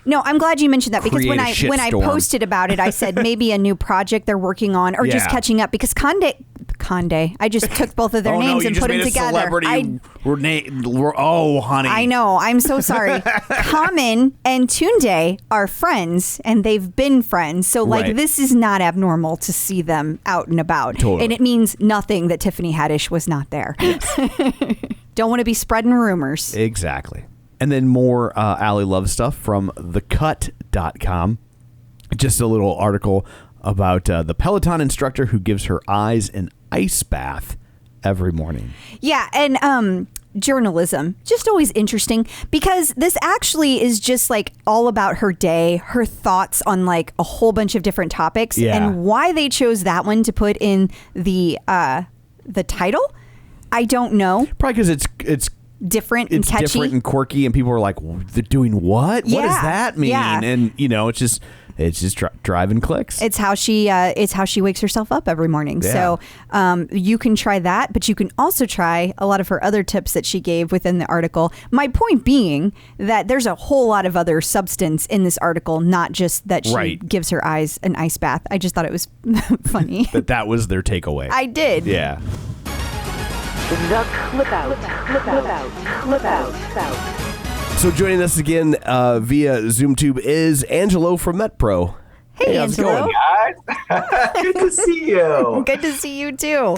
No, I'm glad you mentioned that, because when I storm. posted about it, I said maybe a new project they're working on, or just catching up, because Conde, I just took both of their names and put them together. Oh, honey. I know. I'm so sorry. Common and Tunde are friends, and they've been friends. So, this is not abnormal to see them out and about. Totally. And it means nothing that Tiffany Haddish was not there. Don't want to be spreading rumors. Exactly. And then more Allie Love stuff from thecut.com. Just a little article about the Peloton instructor who gives her eyes an ice bath every morning. Yeah, and journalism, just always interesting, because this actually is just all about her day, her thoughts on a whole bunch of different topics, and why they chose that one to put in the title. I don't know. Probably because it's different and catchy. It's different and quirky, and people are like, they're doing what? Yeah. What does that mean? Yeah. And it's just driving clicks. It's how she wakes herself up every morning. Yeah. So you can try that, but you can also try a lot of her other tips that she gave within the article. My point being that there's a whole lot of other substance in this article, not just that she gives her eyes an ice bath. I just thought it was funny. That was their takeaway. I did. Yeah. The Clip Out. So joining us again via ZoomTube is Angelo from MetPro. Hey, how's Angelo. It going, guys? Good to see you. Good to see you too.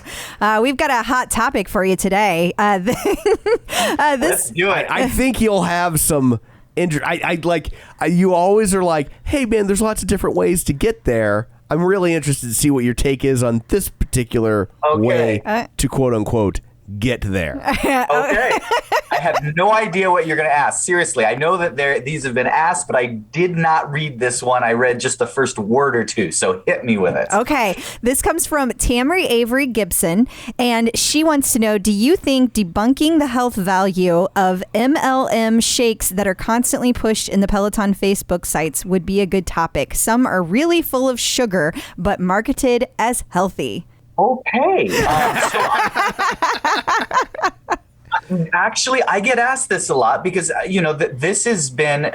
We've got a hot topic for you today. Let's do it. I think you'll have some you always are like, hey man, there's lots of different ways to get there. I'm really interested to see what your take is on this particular way to quote unquote get there. Okay. I have no idea what you're going to ask. Seriously, I know that these have been asked, but I did not read this one. I read just the first word or two, so hit me with it. Okay. This comes from Tammy Avery Gibson, and she wants to know, do you think debunking the health value of MLM shakes that are constantly pushed in the Peloton Facebook sites would be a good topic? Some are really full of sugar, but marketed as healthy. Okay. Actually, I get asked this a lot because, this has been,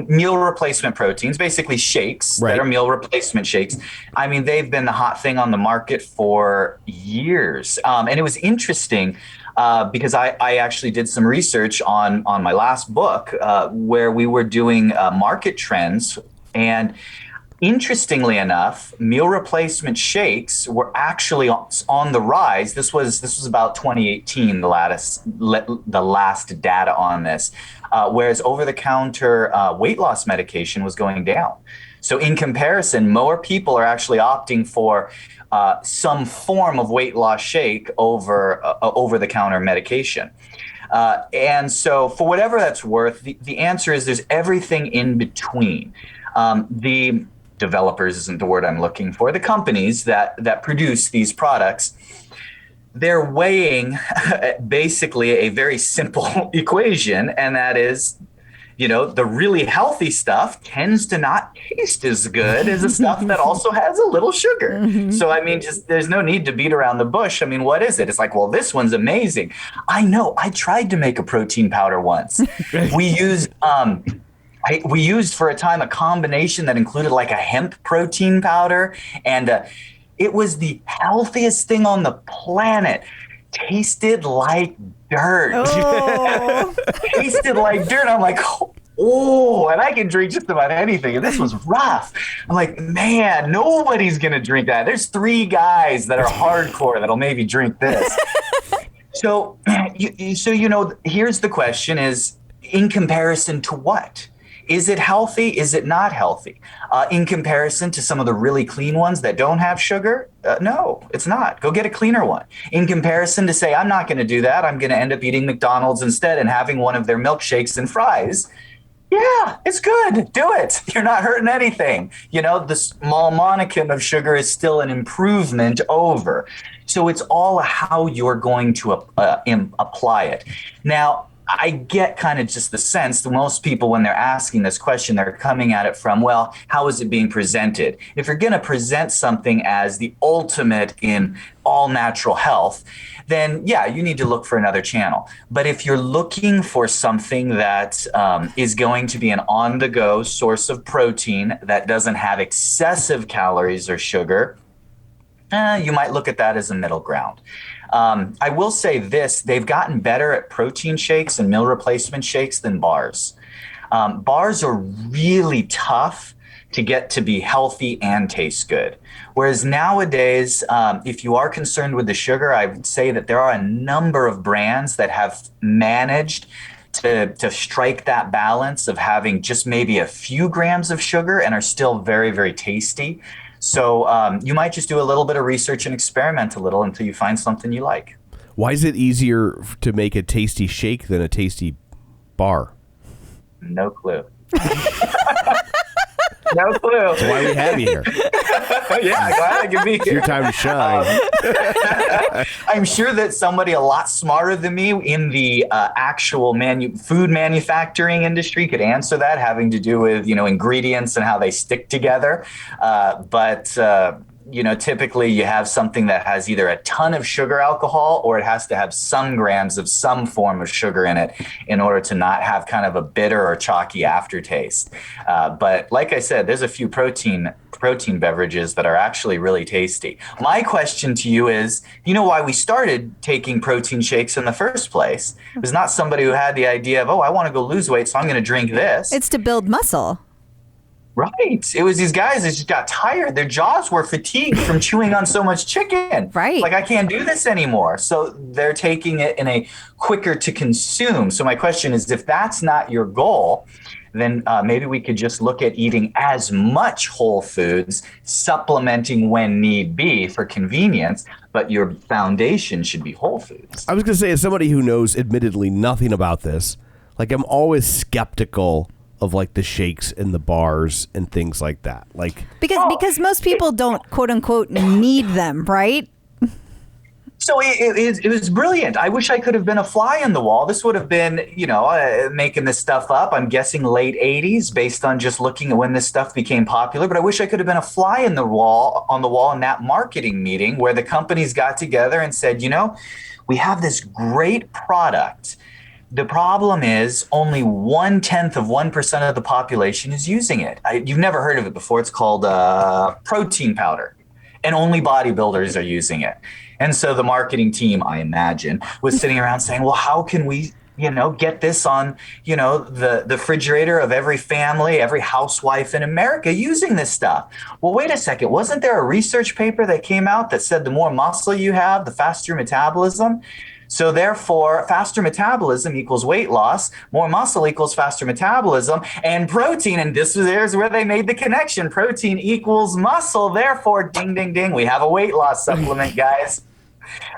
meal replacement proteins, basically shakes that are meal replacement shakes. I mean, they've been the hot thing on the market for years. And it was interesting because I actually did some research on my last book where we were doing market trends. And interestingly enough, meal replacement shakes were actually on the rise. This was about 2018, the last data on this, whereas over-the-counter weight loss medication was going down. So in comparison, more people are actually opting for some form of weight loss shake over over-the-counter medication. And so for whatever that's worth, the answer is there's everything in between. The developers isn't the word I'm looking for. The companies that produce these products, they're weighing basically a very simple equation, and that is, the really healthy stuff tends to not taste as good as the stuff that also has a little sugar. Mm-hmm. So, I mean, there's no need to beat around the bush. I mean, what is it? It's like, well, this one's amazing. I know. I tried to make a protein powder once. We used for a time a combination that included like a hemp protein powder, and it was the healthiest thing on the planet. tasted like dirt. Oh. Tasted like dirt. I'm like, oh, and I can drink just about anything. And this was rough. I'm like, man, nobody's going to drink that. There's 3 guys that are hardcore that'll maybe drink this. So, here's the question is, in comparison to what? Is it healthy? Is it not healthy? In comparison to some of the really clean ones that don't have sugar? No, it's not. Go get a cleaner one. In comparison to say, I'm not going to do that. I'm going to end up eating McDonald's instead and having one of their milkshakes and fries. Yeah, it's good. Do it. You're not hurting anything. The small monicum of sugar is still an improvement over. So it's all how you're going to apply it. Now, I get kind of just the sense that most people, when they're asking this question, they're coming at it from, well, how is it being presented? If you're going to present something as the ultimate in all natural health, then yeah, you need to look for another channel. But if you're looking for something that is going to be an on-the-go source of protein that doesn't have excessive calories or sugar, you might look at that as a middle ground. I will say this, they've gotten better at protein shakes and meal replacement shakes than bars. Bars are really tough to get to be healthy and taste good. Whereas nowadays, if you are concerned with the sugar, I would say that there are a number of brands that have managed to strike that balance of having just maybe a few grams of sugar and are still very, very tasty. So you might just do a little bit of research and experiment a little until you find something you like. Why is it easier to make a tasty shake than a tasty bar? No clue. No clue. That's why we have you here. Yeah, glad I can be here. It's your time to shine. I'm sure that somebody a lot smarter than me in the actual food manufacturing industry could answer that, having to do with ingredients and how they stick together. But typically you have something that has either a ton of sugar alcohol or it has to have some grams of some form of sugar in it in order to not have kind of a bitter or chalky aftertaste. But like I said, there's a few protein beverages that are actually really tasty. My question to you is, why we started taking protein shakes in the first place? It was not somebody who had the idea of, I want to go lose weight, so I'm going to drink this. It's to build muscle. Right. It was these guys that just got tired. Their jaws were fatigued from chewing on so much chicken. Right. Like, I can't do this anymore. So they're taking it in a quicker to consume. So my question is, if that's not your goal, then maybe we could just look at eating as much whole foods, supplementing when need be for convenience, but your foundation should be whole foods. I was going to say, as somebody who knows admittedly nothing about this, like, I'm always skeptical of like the shakes and the bars and things like that. Like, because most people don't quote unquote need them, right? So it was brilliant. I wish I could have been a fly in the wall. This would have been, making this stuff up. I'm guessing late 80s based on just looking at when this stuff became popular. But I wish I could have been a fly on the wall in that marketing meeting where the companies got together and said, we have this great product. The problem is only 0.1% of the population is using it. You've never heard of it before. It's called protein powder, and only bodybuilders are using it. And so the marketing team, I imagine, was sitting around saying, well, how can we, get this on, the refrigerator of every family, every housewife in America using this stuff? Well, wait a second. Wasn't there a research paper that came out that said the more muscle you have, the faster metabolism? So therefore, faster metabolism equals weight loss, more muscle equals faster metabolism, and protein, and there's where they made the connection. Protein equals muscle, therefore, ding, ding, ding, we have a weight loss supplement, guys.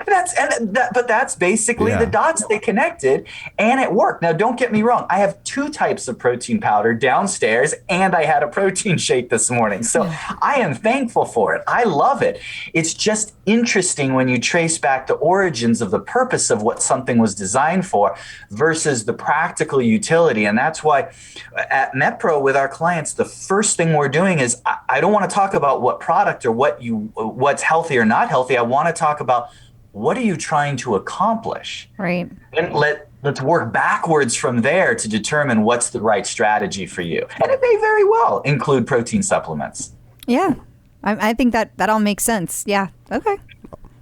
But that's basically the dots they connected, and it worked. Now, don't get me wrong. I have 2 types of protein powder downstairs, and I had a protein shake this morning. So I am thankful for it. I love it. It's just interesting when you trace back the origins of the purpose of what something was designed for versus the practical utility. And that's why at MetPro with our clients, the first thing we're doing is I don't want to talk about what product or what's healthy or not healthy. I want to talk about what are you trying to accomplish? Right. And let's work backwards from there to determine what's the right strategy for you. And it may very well include protein supplements. Yeah. I think that all makes sense. Yeah. Okay.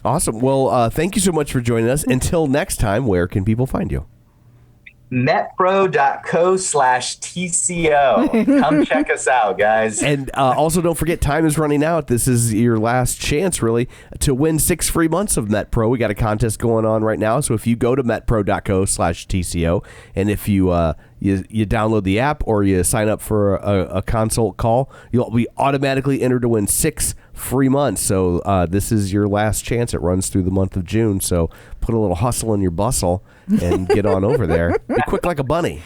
Awesome. Well, thank you so much for joining us. Until next time, where can people find you? metpro.co/TCO. Come check us out, guys. And also, don't forget, time is running out. This is your last chance, really, to win 6 free months of MetPro. We got a contest going on right now. So if you go to metpro.co/TCO, and if you download the app or you sign up for a consult call, you'll be automatically entered to win 6 free months. So this is your last chance. It runs through the month of June. So put a little hustle in your bustle and get on over there. Be quick like a bunny.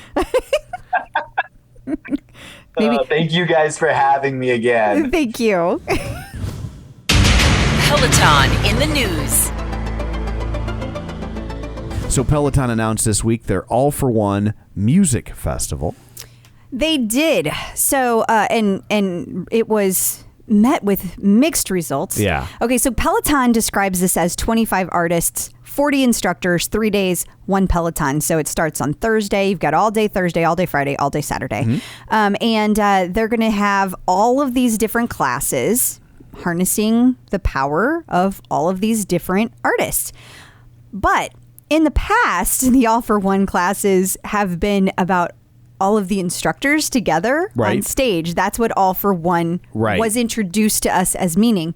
Thank you guys for having me again. Thank you. Peloton in the news. So Peloton announced this week their All for One music festival. They did. So, and it was met with mixed results. Yeah. Okay, so Peloton describes this as 25 artists, 40 instructors, 3 days, 1 Peloton. So it starts on Thursday. You've got all day Thursday, all day Friday, all day Saturday. Mm-hmm. And they're going to have all of these different classes harnessing the power of all of these different artists. But in the past, the All for One classes have been about all of the instructors together on stage. That's what All for One was introduced to us as meaning.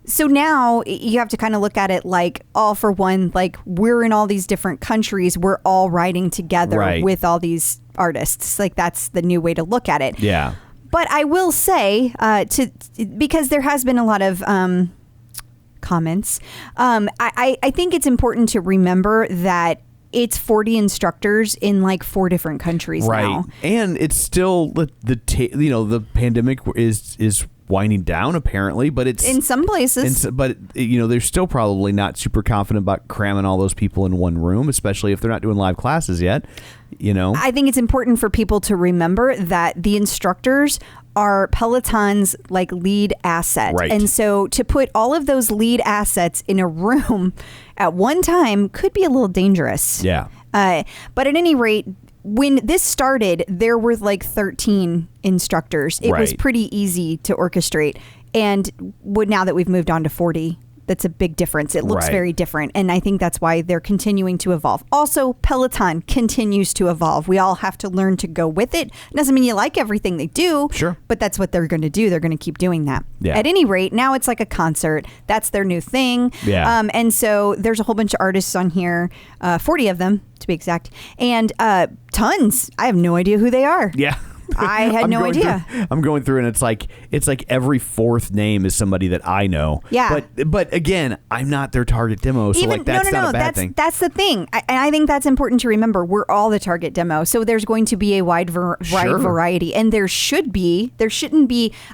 So now you have to kind of look at it like All for One, like we're in all these different countries. We're all riding together with all these artists. Like that's the new way to look at it. Yeah. But I will say, because there has been a lot of comments, I think it's important to remember that it's 40 instructors in like 4 different countries now. And it's still the pandemic is winding down apparently, but it's in some places. But they're still probably not super confident about cramming all those people in one room, especially if they're not doing live classes yet. I think it's important for people to remember that the instructors are Peloton's like lead asset. Right. And so to put all of those lead assets in a room at one time could be a little dangerous. Yeah. But at any rate, when this started, there were like 13 instructors. It was pretty easy to orchestrate. And now that we've moved on to 40, that's a big difference. It looks very different. And I think that's why they're continuing to evolve. Also, Peloton continues to evolve. We all have to learn to go with it. Doesn't mean you like everything they do. Sure. But that's what they're going to do. They're going to keep doing that. Yeah. At any rate, now it's like a concert. That's their new thing. Yeah. And so there's a whole bunch of artists on here, 40 of them to be exact. And tons. I have no idea who they are. Yeah. I had no idea. I'm going through and it's like every 4th name is somebody that I know. Yeah. But again, I'm not their target demo, so that's not a bad thing. That's the thing. I think that's important to remember. We're all the target demo. So there's going to be a wide variety, and there shouldn't be.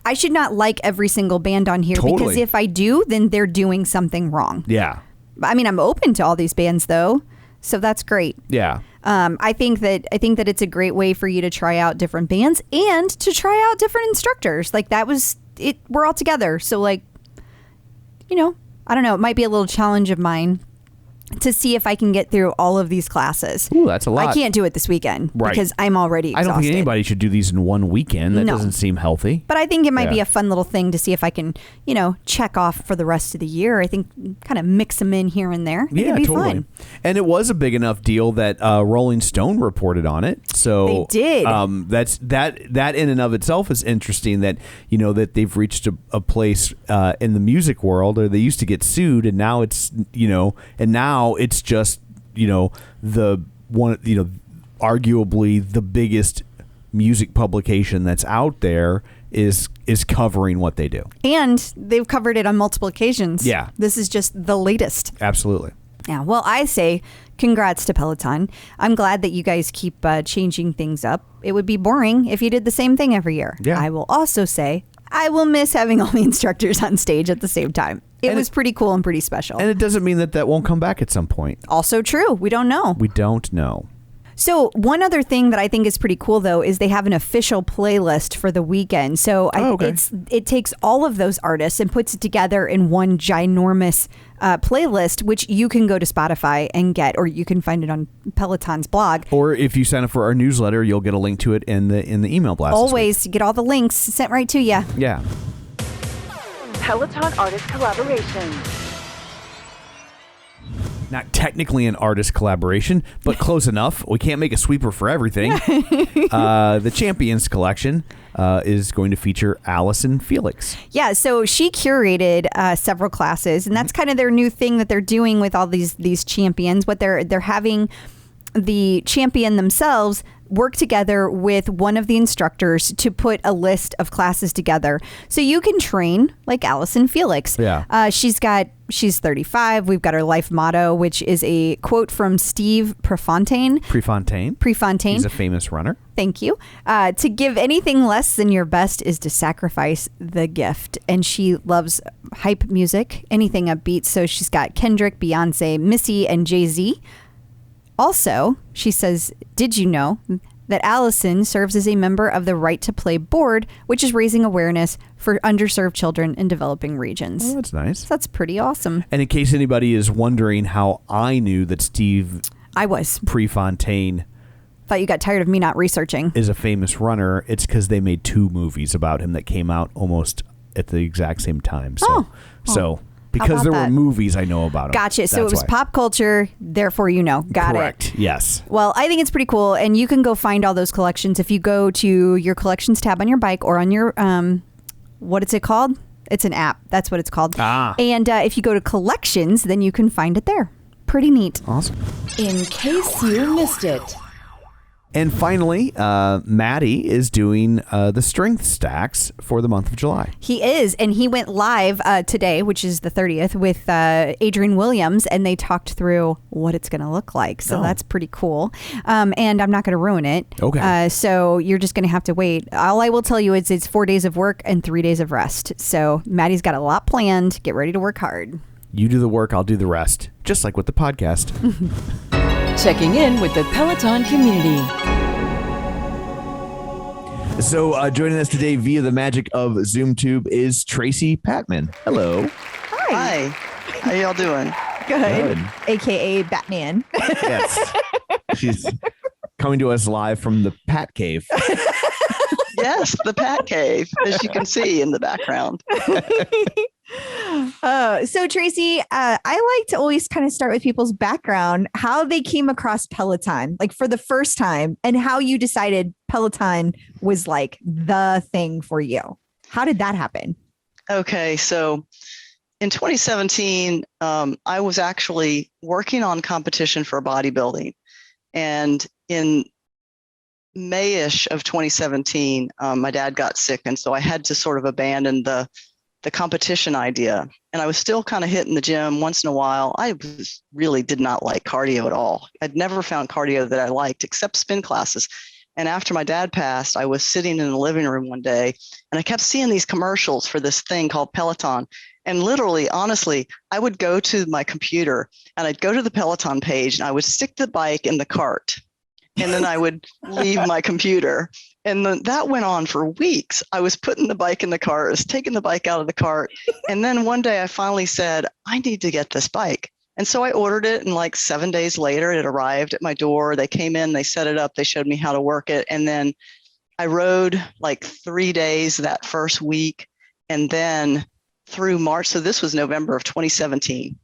I should not like every single band on here because if I do, then they're doing something wrong. Yeah. I mean, I'm open to all these bands though. So that's great. Yeah. I think that it's a great way for you to try out different bands and to try out different instructors. Like that was it. We're all together. So like, I don't know. It might be a little challenge of mine to see if I can get through all of these classes. Ooh, that's a lot. I can't do it this weekend because I'm already exhausted. I don't think anybody should do these in one weekend. That doesn't seem healthy. But I think it might be a fun little thing to see if I can, check off for the rest of the year. I think kind of mix them in here and there. Yeah, it'd be totally. fun. And it was a big enough deal that Rolling Stone reported on it. So they did. That's that in and of itself is interesting that that they've reached a place in the music world, or they used to get sued, and now it's it's just the one arguably the biggest music publication that's out there is covering what they do, and they've covered it on multiple occasions. Yeah, this is just the latest. Absolutely. Yeah, well, I say congrats to Peloton. I'm glad that you guys keep changing things up. It would be boring if you did the same thing every year. Yeah. I will also say I will miss having all the instructors on stage at the same time. It was pretty cool and pretty special. And it doesn't mean that won't come back at some point. Also true. We don't know. We don't know. So one other thing that I think is pretty cool, though, is they have an official playlist for the weekend. So it takes all of those artists and puts it together in one ginormous playlist, which you can go to Spotify and get, or you can find it on Peloton's blog. Or if you sign up for our newsletter, you'll get a link to it in the email blast. Always get all the links sent right to you. Yeah. Peloton artist collaborations. Not technically an artist collaboration, but close enough. We can't make a sweeper for everything. The Champions collection is going to feature Allyson Felix. Yeah, so she curated several classes, and that's kind of their new thing that they're doing with all these champions. What they're having the champion themselves work together with one of the instructors to put a list of classes together so you can train like Allyson Felix. Yeah. She's 35. We've got her life motto, which is a quote from Steve Prefontaine. He's a famous runner. Thank you. To give anything less than your best is to sacrifice the gift. And she loves hype music, anything upbeat. So she's got Kendrick, Beyonce, Missy, and Jay-Z. Also, she says, did you know that Allyson serves as a member of the Right to Play board, which is raising awareness for underserved children in developing regions? Oh, that's nice. So that's pretty awesome. And in case anybody is wondering how I knew that Steve Prefontaine thought you got tired of me not researching is a famous runner, it's because they made 2 movies about him that came out almost at the exact same time. So because there were movies I know about him. Gotcha. So it was pop culture, therefore you know. Got Correct. it. Yes. Well, I think it's pretty cool, and you can go find all those collections if you go to your collections tab on your bike or on your, what is it called? It's an app. That's what it's called. And if you go to collections, then you can find it there. Pretty neat. Awesome. In case you missed it. And finally, Matty is doing the strength stacks for the month of July. He is, and he went live today, which is the 30th, with Adrian Williams, and they talked through what it's going to look like. So that's pretty cool. And I'm not going to ruin it. Okay. So you're just going to have to wait. All I will tell you is it's 4 days of work and 3 days of rest. So Matty's got a lot planned. Get ready to work hard. You do the work, I'll do the rest. Just like with the podcast. Checking in with the Peloton community. So joining us today via the magic of ZoomTube is Tracy Patman. Hello. Hi. How y'all doing? Good. AKA Batman. Yes. She's coming to us live from the Pat Cave. Yes, the Pat Cave, as you can see in the background. So Tracy, I like to always kind of start with people's background, how they came across Peloton, like for the first time, and how you decided Peloton was like the thing for you. How did that happen? Okay, so in 2017, I was actually working on competition for bodybuilding, and in May-ish of 2017, my dad got sick, and so I had to sort of abandon the competition idea. And I was still kind of hitting the gym once in a while. I really did not like cardio at all. I'd never found cardio that I liked except spin classes. And after my dad passed, I was sitting in the living room one day and I kept seeing these commercials for this thing called Peloton. And literally, honestly, I would go to my computer and I'd go to the Peloton page and I would stick the bike in the cart. And then I would leave my computer. And that went on for weeks. I was putting the bike in the cart, I was taking the bike out of the cart. And then one day I finally said, I need to get this bike. And so I ordered it. And like 7 days later, it arrived at my door. They came in, they set it up, they showed me how to work it. And then I rode like 3 days that first week. And then through March, so this was November of 2017.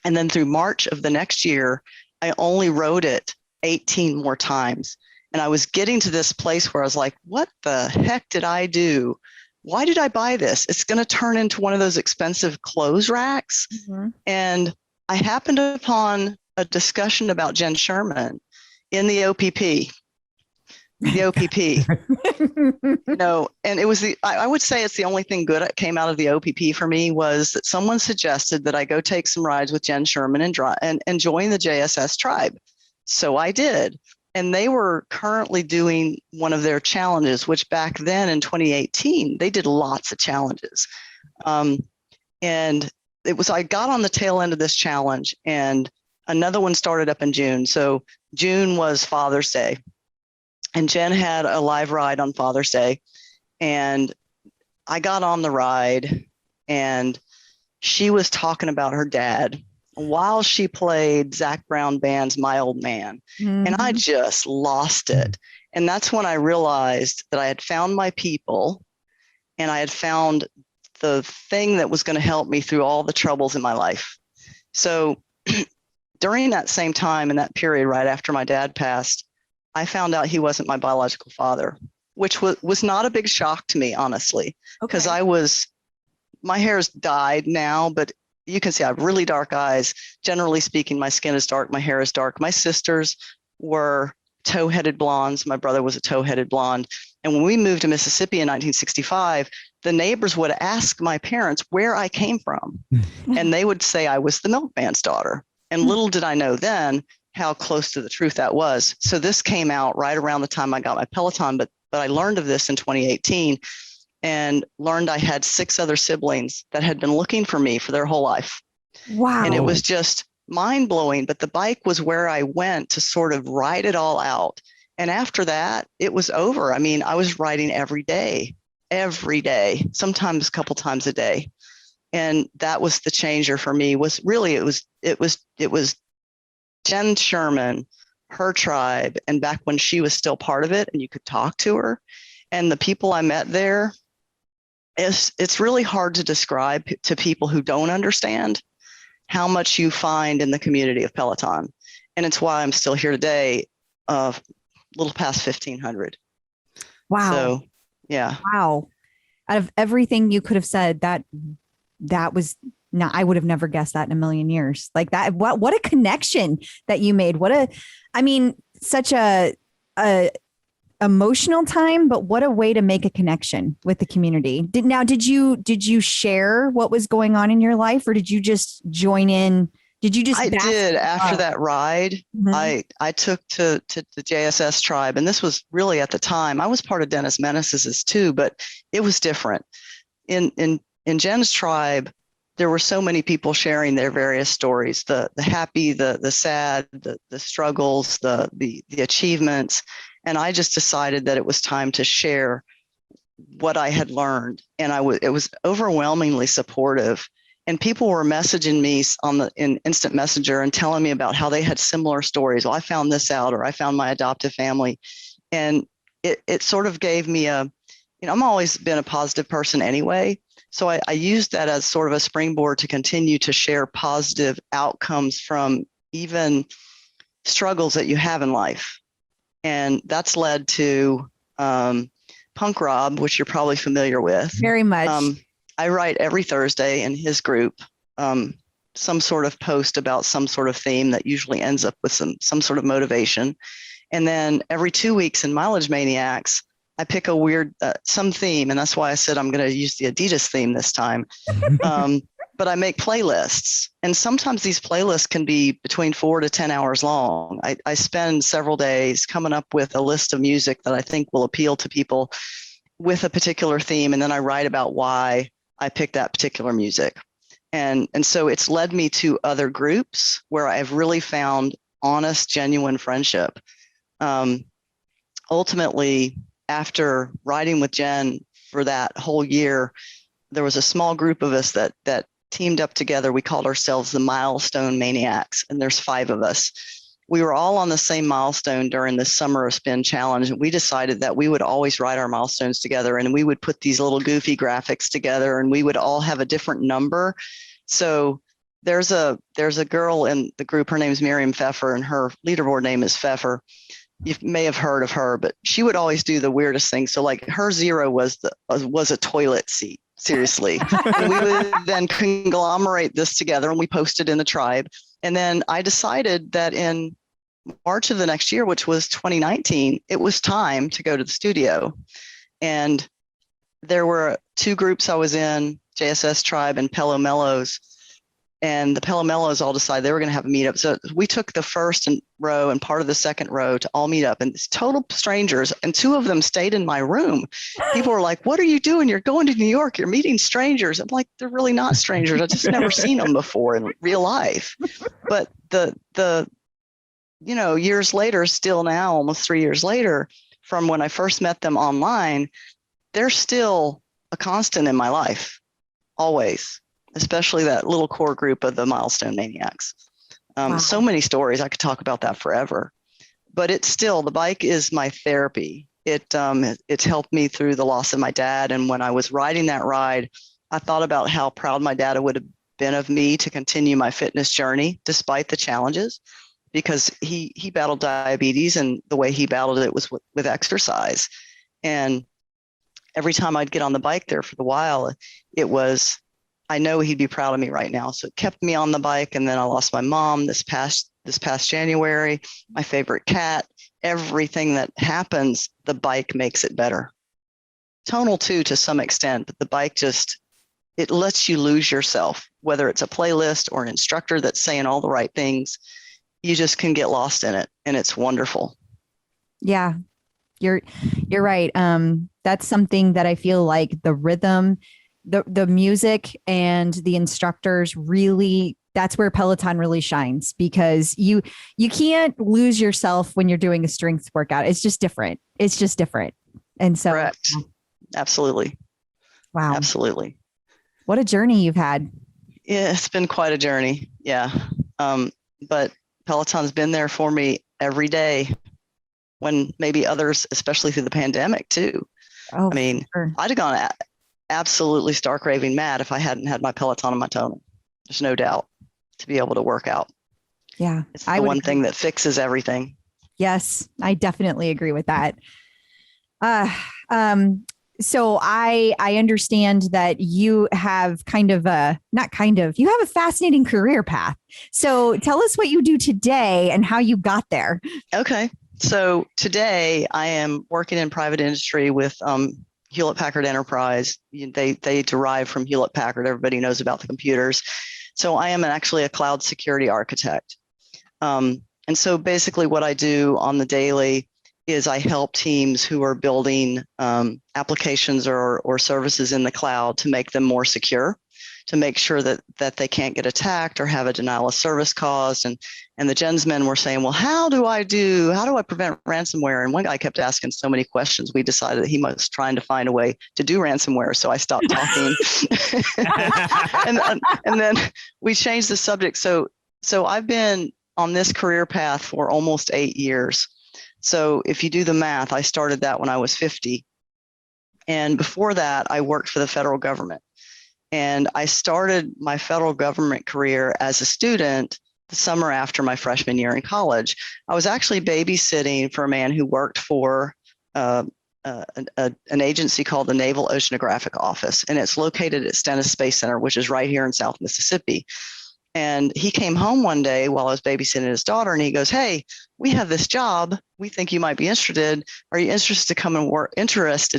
And then through March of the next year, I only rode it 18 more times. And I was getting to this place where I was like, what the heck did I do? Why did I buy this? It's going to turn into one of those expensive clothes racks. Mm-hmm. And I happened upon a discussion about Jenn Sherman in the OPP. The OPP. And it was I would say it's the only thing good that came out of the OPP for me was that someone suggested that I go take some rides with Jenn Sherman and join the JSS tribe. So I did. And they were currently doing one of their challenges, which back then in 2018, they did lots of challenges. And I got on the tail end of this challenge and another one started up in June. So June was Father's Day. And Jenn had a live ride on Father's Day. And I got on the ride and she was talking about her dad while she played Zac Brown Band's My Old Man. Mm-hmm. And I just lost it. And that's when I realized that I had found my people and I had found the thing that was going to help me through all the troubles in my life. So during that same time, in that period right after my dad passed, I found out he wasn't my biological father, which was not a big shock to me, honestly, because my hair's dyed now, but you can see I have really dark eyes. Generally speaking, my skin is dark. My hair is dark. My sisters were tow-headed blondes. My brother was a tow-headed blonde. And when we moved to Mississippi in 1965, the neighbors would ask my parents where I came from. And they would say I was the milkman's daughter. And little did I know then how close to the truth that was. So this came out right around the time I got my Peloton, but I learned of this in 2018 and learned I had 6 other siblings that had been looking for me for their whole life. Wow. And it was just mind-blowing, but the bike was where I went to sort of ride it all out. And after that, it was over. I mean, I was riding every day, sometimes a couple times a day. And that was the changer for me. Was really, it was Jenn Sherman, her tribe, and back when she was still part of it and you could talk to her, and the people I met there. It's really hard to describe to people who don't understand how much you find in the community of Peloton. And it's why I'm still here today, a little past 1,500. Wow. So, yeah. Wow. Out of everything you could have said, that was not, I would have never guessed that in a million years. Like that, what a connection that you made. Such a emotional time, but what a way to make a connection with the community. Did you share what was going on in your life, or did you just join in? I did after that ride. Mm-hmm. I took to the JSS tribe, and this was really at the time I was part of Dennis Menace's too, but it was different. In Jenn's tribe, there were so many people sharing their various stories, the happy, the sad, the struggles, the achievements. And I just decided that it was time to share what I had learned. And it was overwhelmingly supportive. And people were messaging me in Instant Messenger and telling me about how they had similar stories. Well, I found this out, or I found my adoptive family. And it sort of gave me I'm always been a positive person anyway. So I used that as sort of a springboard to continue to share positive outcomes from even struggles that you have in life. And that's led to Punk Rob, which you're probably familiar with. Very much. I write every Thursday in his group some sort of post about some sort of theme that usually ends up with some sort of motivation. And then every 2 weeks in Mileage Maniacs, I pick a weird, some theme. And that's why I said I'm going to use the Adidas theme this time. But I make playlists. And sometimes these playlists can be between 4 to 10 hours long. I spend several days coming up with a list of music that I think will appeal to people with a particular theme. And then I write about why I picked that particular music. And so it's led me to other groups where I've really found honest, genuine friendship. Ultimately, after riding with Jenn for that whole year, there was a small group of us that teamed up together. We called ourselves the Milestone Maniacs, and there's 5 of us. We were all on the same milestone during the Summer of Spin Challenge, and we decided that we would always ride our milestones together, and we would put these little goofy graphics together, and we would all have a different number. So there's a girl in the group. Her name is Miriam Pfeffer, and her leaderboard name is Pfeffer. You may have heard of her, but she would always do the weirdest things. So like her 0 was a toilet seat. Seriously. And we would then conglomerate this together, and we posted in the tribe. And then I decided that in March of the next year, which was 2019, it was time to go to the studio. And there were 2 groups I was in, JSS Tribe and Pelo Mellows. And the Pelo Mellows all decided they were going to have a meetup. So we took the first row and part of the second row to all meet up, and it's total strangers. And 2 of them stayed in my room. People were like, "What are you doing? You're going to New York. You're meeting strangers." I'm like, "They're really not strangers. I just never seen them before in real life." But the years later, still now, almost 3 years later, from when I first met them online, they're still a constant in my life, always. Especially that little core group of the Milestone Maniacs. Wow. So many stories. I could talk about that forever. But the bike is my therapy. It's helped me through the loss of my dad. And when I was riding that ride, I thought about how proud my dad would have been of me to continue my fitness journey despite the challenges, because he battled diabetes, and the way he battled it was with exercise. And every time I'd get on the bike there for the while, it was, I know he'd be proud of me right now. So it kept me on the bike. And then I lost my mom this past January, my favorite cat. Everything that happens, the bike makes it better. Tonal too, to some extent, but the bike just, it lets you lose yourself, whether it's a playlist or an instructor that's saying all the right things. You just can get lost in it, and it's wonderful. Yeah, you're right. That's something that I feel like the rhythm, the music, and the instructors really, that's where Peloton really shines, because you can't lose yourself when you're doing a strength workout. It's just different. And so, correct. Absolutely. Wow. Absolutely. What a journey you've had. Yeah, it's been quite a journey. Yeah. But Peloton's been there for me every day, when maybe others, especially through the pandemic too. Oh, I mean, sure. I'd have gone absolutely stark raving mad if I hadn't had my Peloton and my tonal. There's no doubt, to be able to work out. Yeah. It's the one thing that fixes everything. Yes, I definitely agree with that. So I understand that you have you have a fascinating career path. So tell us what you do today and how you got there. Okay. So today I am working in private industry with Hewlett-Packard Enterprise. They derive from Hewlett-Packard. Everybody knows about the computers. So I am actually a cloud security architect. And so basically what I do on the daily is I help teams who are building applications or services in the cloud to make them more secure, to make sure that they can't get attacked or have a denial of service caused. And the Jenn's men were saying, well, how do I prevent ransomware? And one guy kept asking so many questions, we decided that he was trying to find a way to do ransomware. So I stopped talking. and then we changed the subject. So I've been on this career path for almost 8 years. So if you do the math, I started that when I was 50. And before that, I worked for the federal government. And I started my federal government career as a student the summer after my freshman year in college. I was actually babysitting for a man who worked for an agency called the Naval Oceanographic Office. And it's located at Stennis Space Center, which is right here in South Mississippi. And he came home one day while I was babysitting his daughter, and he goes, hey, we have this job. We think you might be interested. Are you interested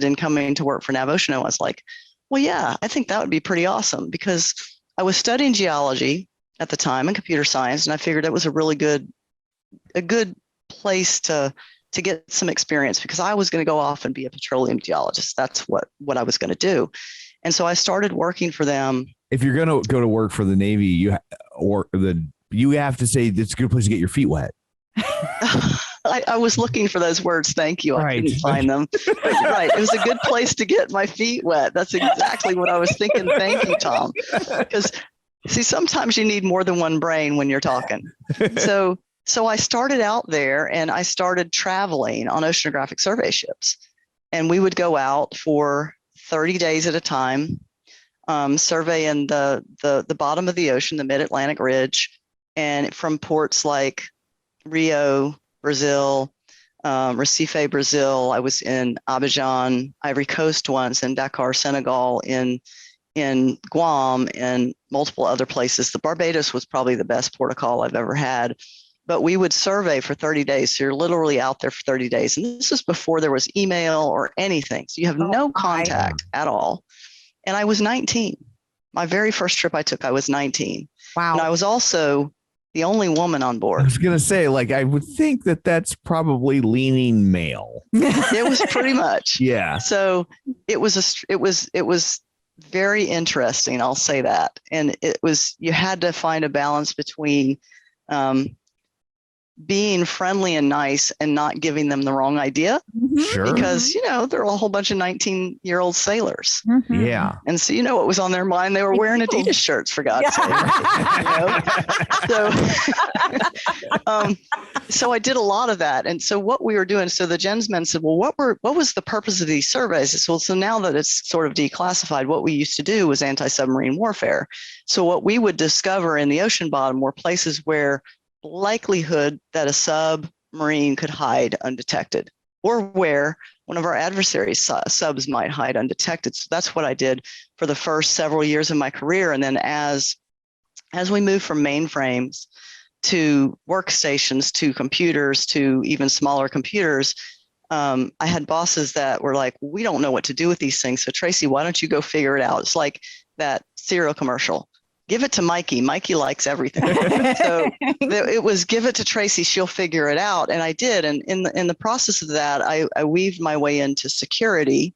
in coming to work for NavOcean? I was like, well, yeah, I think that would be pretty awesome, because I was studying geology at the time and computer science, and I figured it was a good place to get some experience, because I was going to go off and be a petroleum geologist. That's what I was going to do. And so I started working for them. If you're going to go to work for the Navy, you have to say it's a good place to get your feet wet. I was looking for those words. Thank you. I couldn't find them. Right. It was a good place to get my feet wet. That's exactly what I was thinking. Thank you, Tom. Because see, sometimes you need more than one brain when you're talking. So I started out there, and I started traveling on oceanographic survey ships. And we would go out for 30 days at a time, surveying the bottom of the ocean, the mid-Atlantic ridge, and from ports like Rio, Brazil, Recife, Brazil. I was in Abidjan, Ivory Coast once, in Dakar, Senegal, in Guam, and multiple other places. The Barbados was probably the best port of call I've ever had. But we would survey for 30 days. So you're literally out there for 30 days. And this was before there was email or anything. So you have no contact at all. And I was 19. My very first trip I took, I was 19. Wow. And I was also the only woman on board. I was going to say, I would think that's probably leaning male. It was pretty much. Yeah. So it was very interesting. I'll say that. And you had to find a balance between, being friendly and nice and not giving them the wrong idea. Sure. Because, they're a whole bunch of 19-year-old sailors. Yeah. And so, what was on their mind? They were wearing Adidas shirts, for God's sake. So I did a lot of that. And so what we were doing, so the Jenn's men said, well, what was the purpose of these surveys? So now that it's sort of declassified, what we used to do was anti-submarine warfare. So what we would discover in the ocean bottom were places where likelihood that a submarine could hide undetected, or where one of our adversaries' subs might hide undetected. So that's what I did for the first several years of my career. And then as we moved from mainframes to workstations, to computers, to even smaller computers, I had bosses that were like, we don't know what to do with these things. So Tracy, why don't you go figure it out? It's like that cereal commercial. Give it to Mikey. Mikey likes everything. So it was give it to Tracy. She'll figure it out. And I did. And in the process of that, I weaved my way into security,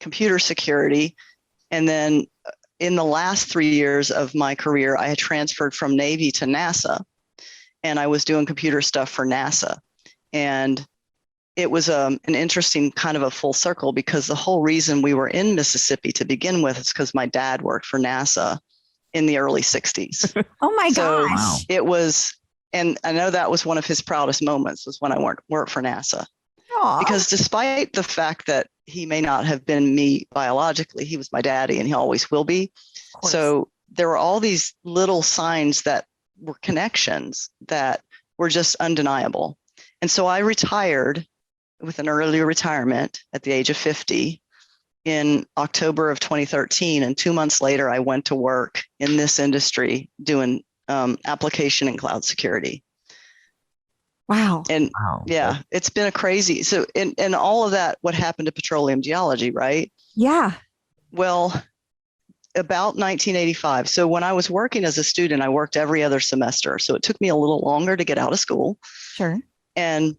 computer security. And then in the last 3 years of my career, I had transferred from Navy to NASA. And I was doing computer stuff for NASA. And it was an interesting kind of a full circle, because the whole reason we were in Mississippi to begin with is because my dad worked for NASA in the early 60s. Oh my gosh. Wow. It was, and I know that was one of his proudest moments, was when I worked for NASA. Aww. Because despite the fact that he may not have been me biologically, he was my daddy and he always will be. So there were all these little signs that were connections that were just undeniable. And so I retired with an early retirement at the age of 50 in October of 2013. And 2 months later, I went to work in this industry doing application and cloud security. Wow. And yeah, it's been a crazy. So and all of that, what happened to Petroleum Geology, right? Yeah. Well, about 1985. So when I was working as a student, I worked every other semester. So it took me a little longer to get out of school. Sure. And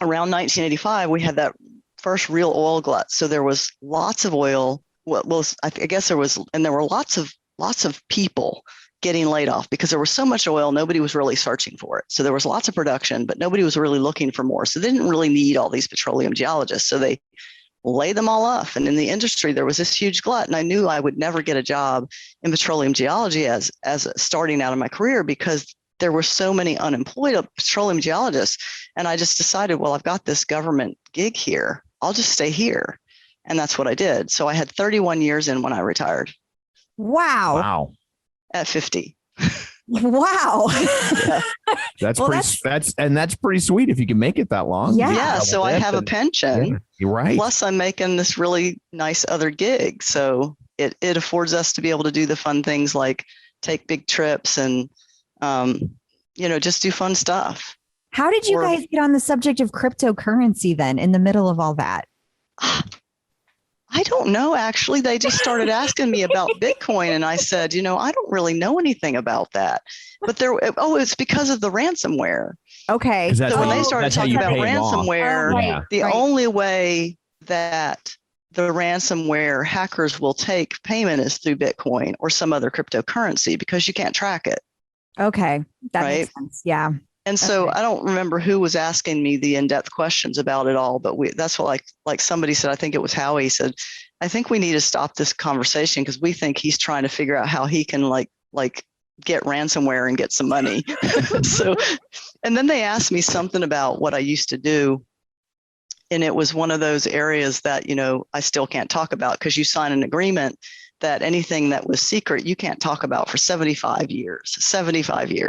around 1985, we had that first real oil glut. So there was lots of oil. Well, I guess there was, and there were lots of people getting laid off because there was so much oil. Nobody was really searching for it. So there was lots of production, but nobody was really looking for more. So they didn't really need all these petroleum geologists. So they laid them all off. And in the industry, there was this huge glut. And I knew I would never get a job in petroleum geology as starting out of my career, because there were so many unemployed petroleum geologists. And I just decided, well, I've got this government gig here. I'll just stay here. And that's what I did. So I had 31 years in when I retired. Wow. At 50. Wow. Yeah. That's pretty sweet if you can make it that long. Yeah. So I have a pension. Yeah, you're right. Plus I'm making this really nice other gig. So it affords us to be able to do the fun things like take big trips and, just do fun stuff. How did you guys get on the subject of cryptocurrency then in the middle of all that? I don't know, actually. They just started asking me about Bitcoin. And I said, I don't really know anything about that. But it's because of the ransomware. Okay. So when they started talking about ransomware, the only way that the ransomware hackers will take payment is through Bitcoin or some other cryptocurrency, because you can't track it. Okay. That makes sense. Yeah. And so I don't remember who was asking me the in-depth questions about it all, but that's what like somebody said, I think it was Howie said, I think we need to stop this conversation because we think he's trying to figure out how he can like get ransomware and get some money. So, and then they asked me something about what I used to do. And it was one of those areas that, I still can't talk about because you sign an agreement that anything that was secret, you can't talk about for 75 years.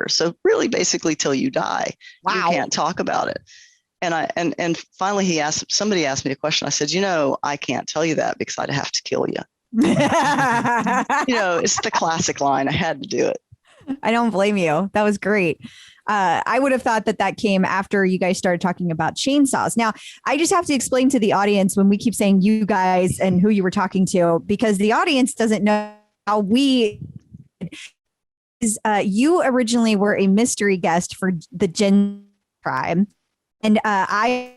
So really basically till you die, you can't talk about it. And finally somebody asked me a question. I said, I can't tell you that because I'd have to kill you. It's the classic line. I had to do it. I don't blame you. That was great. I would have thought that came after you guys started talking about chainsaws. Now, I just have to explain to the audience when we keep saying you guys and who you were talking to, because the audience doesn't know how you originally were a mystery guest for the Jenn tribe. And I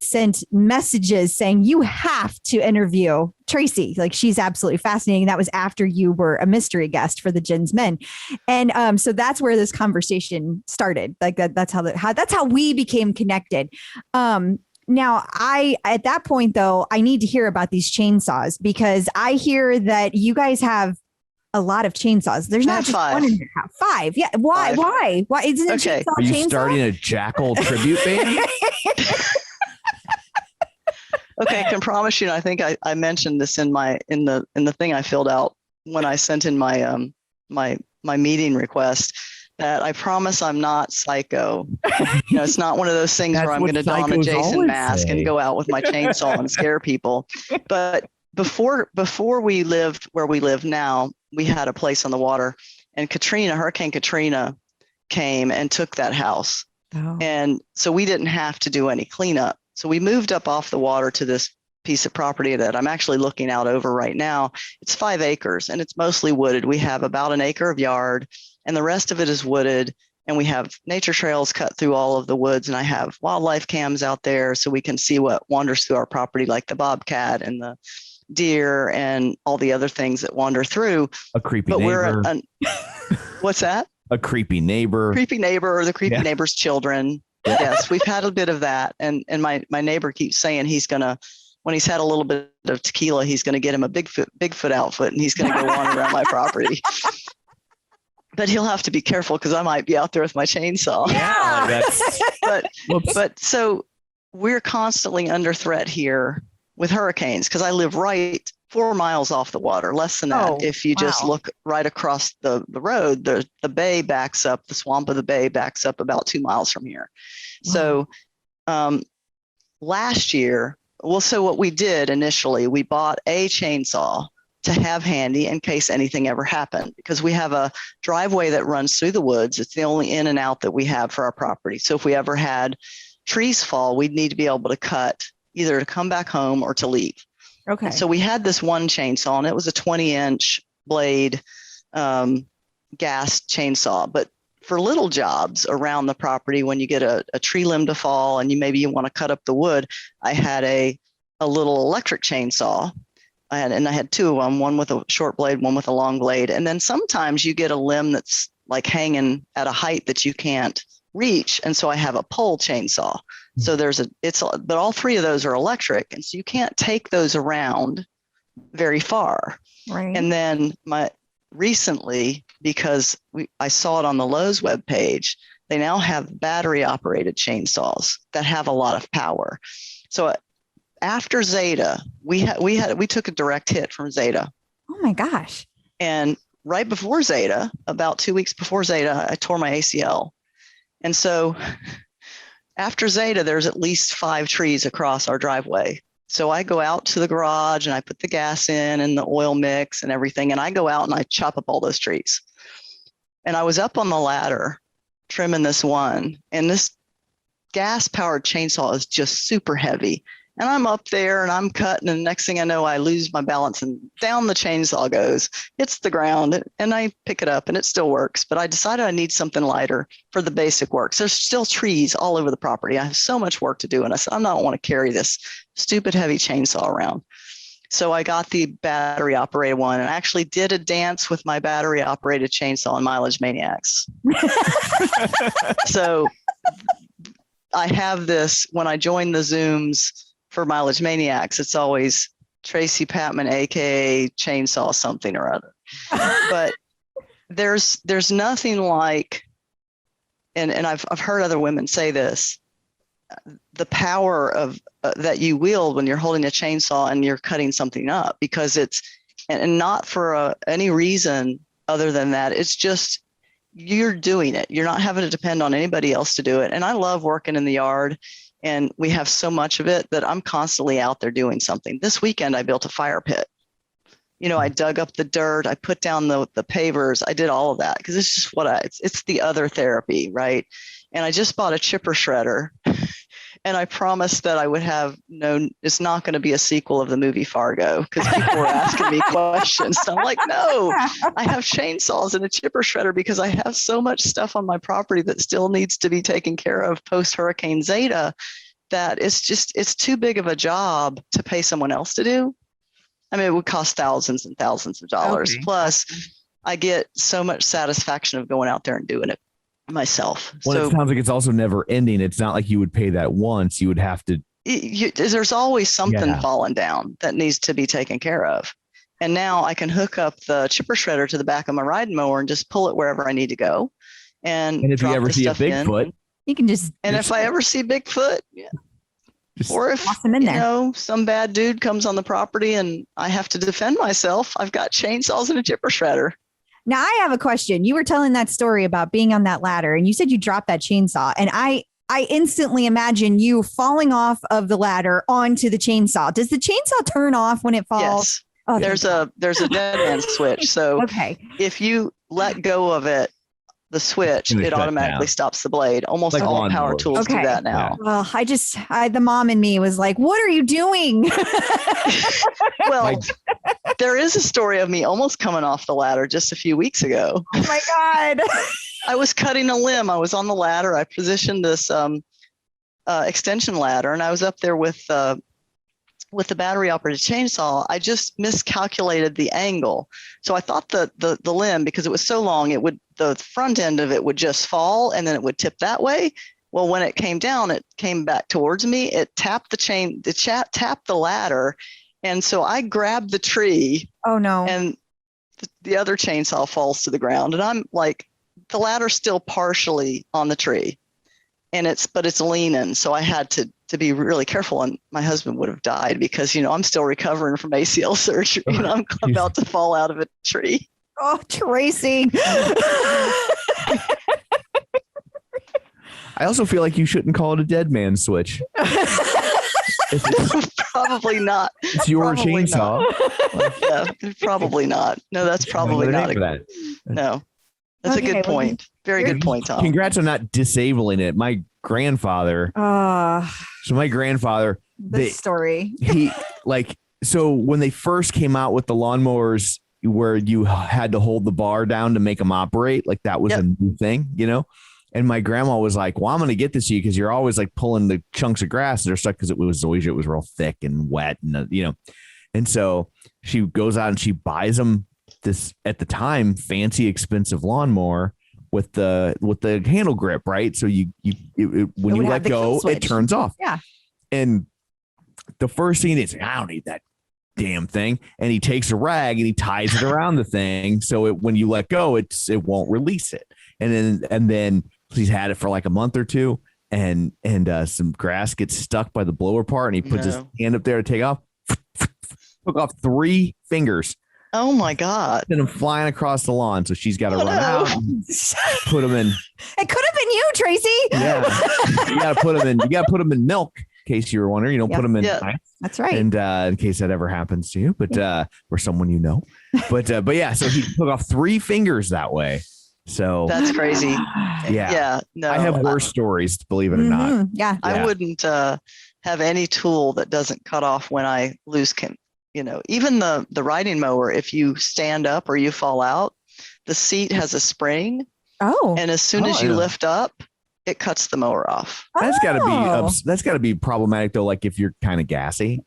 sent messages saying you have to interview Tracy. Like, she's absolutely fascinating. That was after you were a mystery guest for the Jenn's Men. And so that's where this conversation started. Like that's how we became connected. Now, at that point, though, I need to hear about these chainsaws, because I hear that you guys have a lot of chainsaws. There's not just one in your house. 5. Yeah. Why? Why? Isn't it chainsaw? Are you starting a Jackal tribute band? Okay, I can promise you, and I think I mentioned this in the thing I filled out when I sent in my my meeting request, that I promise I'm not psycho. It's not one of those things where I'm going to don a Jason mask and go out with my chainsaw and scare people. But before we lived where we live now, we had a place on the water, and Hurricane Katrina came and took that house. Oh. And so we didn't have to do any cleanup. So we moved up off the water to this piece of property that I'm actually looking out over right now. It's 5 acres and it's mostly wooded. We have about an acre of yard, and the rest of it is wooded. And we have nature trails cut through all of the woods. And I have wildlife cams out there so we can see what wanders through our property, like the bobcat and the deer and all the other things that wander through. A creepy neighbor. What's that? A creepy neighbor. Creepy neighbor, or the creepy neighbor's children. Yeah. Yes, we've had a bit of that. And my neighbor keeps saying when he's had a little bit of tequila, he's going to get him a Bigfoot outfit, and he's going to go wander around my property. But he'll have to be careful, because I might be out there with my chainsaw. Yeah. But so we're constantly under threat here with hurricanes, because I live right 4 miles off the water, less than that. If you just look right across the road, the bay backs up, the swamp of the bay backs up about 2 miles from here. Wow. So last year, so what we did initially, we bought a chainsaw to have handy in case anything ever happened, because we have a driveway that runs through the woods. It's the only in and out that we have for our property. So if we ever had trees fall, we'd need to be able to cut, either to come back home or to leave. Okay. And so we had this one chainsaw, and it was a 20-inch blade gas chainsaw. But for little jobs around the property, when you get a tree limb to fall and you want to cut up the wood, I had a little electric chainsaw. I had 2 of them, one with a short blade, one with a long blade. And then sometimes you get a limb that's like hanging at a height that you can't reach. And so I have a pole chainsaw. So but all 3 of those are electric. And so you can't take those around very far. Right. And then recently, because I saw it on the Lowe's webpage, they now have battery operated chainsaws that have a lot of power. So after Zeta, we took a direct hit from Zeta. Oh my gosh. And right before Zeta, about 2 weeks before Zeta, I tore my ACL. And so after Zeta, there's at least 5 trees across our driveway. So I go out to the garage and I put the gas in and the oil mix and everything. And I go out and I chop up all those trees. And I was up on the ladder trimming this one, and this gas powered chainsaw is just super heavy. And I'm up there and I'm cutting, and the next thing I know, I lose my balance and down the chainsaw goes, hits the ground, and I pick it up and it still works. But I decided I need something lighter for the basic work. So there's still trees all over the property. I have so much work to do. And I said, I don't want to carry this stupid heavy chainsaw around. So I got the battery operated one, and I actually did a dance with my battery operated chainsaw in Mileage Maniacs. So I have this, when I join the Zooms for Mileage Maniacs, it's always Tracy Patman, aka chainsaw something or other. But there's nothing like, and I've heard other women say this, the power of that you wield when you're holding a chainsaw and you're cutting something up, because it's, and not for any reason other than that, it's just, you're doing it. You're not having to depend on anybody else to do it. And I love working in the yard, and we have so much of it that I'm constantly out there doing something. This weekend, I built a fire pit. I dug up the dirt, I put down the pavers, I did all of that, because it's just it's the other therapy, right? And I just bought a chipper shredder, and I promised that I would have it's not going to be a sequel of the movie Fargo, because people were asking me questions. So I'm like, no, I have chainsaws and a chipper shredder because I have so much stuff on my property that still needs to be taken care of post Hurricane Zeta, that it's too big of a job to pay someone else to do. I mean, it would cost thousands and thousands of dollars. Okay. Plus, I get so much satisfaction of going out there and doing it myself. Well, so, it sounds like it's also never ending. It's not like you would pay that once. You would have to. There's always something falling down that needs to be taken care of. And now I can hook up the chipper shredder to the back of my riding mower and just pull it wherever I need to go. And if you ever see a Bigfoot, you can just. And if I ever see Bigfoot, or if some bad dude comes on the property and I have to defend myself, I've got chainsaws and a chipper shredder. Now I have a question. You were telling that story about being on that ladder and you said you dropped that chainsaw, and I instantly imagine you falling off of the ladder onto the chainsaw. Does the chainsaw turn off when it falls? Yes. Oh, there's a dead man switch. So if you let go of it, the switch, it automatically stops the blade. Almost like all power tools do that now. Well, the mom in me was like, what are you doing? Well, there is a story of me almost coming off the ladder just a few weeks ago. Oh my God. I was cutting a limb. I was on the ladder. I positioned this extension ladder, and I was up there with the battery operated chainsaw. I just miscalculated the angle. So I thought the limb, because it was so long, the front end of it would just fall and then it would tip that way. Well, when it came down, it came back towards me. It tapped tapped the ladder. And so I grabbed the tree. Oh no. And the other chainsaw falls to the ground. And I'm like, the ladder's still partially on the tree and it's leaning. So I had to be really careful, and my husband would have died because, I'm still recovering from ACL surgery and I'm about to fall out of a tree. Oh, Tracy. I also feel like you shouldn't call it a dead man switch. Probably not. It's your chainsaw. Yeah, probably not. No, that's probably not. No, that's a good point. Very good point, Tom. Congrats on not disabling it. My grandfather. This story. So when they first came out with the lawnmowers where you had to hold the bar down to make them operate, like that was a new thing, And my grandma was like, well, I'm going to get this to you because you're always like pulling the chunks of grass that are stuck, because it was zoysia. It was real thick and wet, and And so she goes out and she buys them this, at the time, fancy, expensive lawnmower with the handle grip, right? So when you let go, it turns off. Yeah. And the first thing is, I don't need that damn thing. And he takes a rag and he ties it around the thing. So when you let go, it won't release it. And then he's had it for like a month or two, and some grass gets stuck by the blower part, and he puts his hand up there to take off, took off 3 fingers. Oh my God. Sent him flying across the lawn. So she's got to run out and put him in. It could have been you, Tracy. Yeah. You got to put him in milk, in case you were wondering. Put them in ice. That's right. And in case that ever happens to you, but or someone but yeah, so he took off 3 fingers that way. So that's crazy. Yeah. No, I have worse stories, believe it or not. Yeah. I wouldn't have any tool that doesn't cut off when I lose even the riding mower. If you stand up or you fall out, the seat has a spring. Oh. And as soon as you lift up, it cuts the mower off. That's got to be problematic though. Like if you're kind of gassy.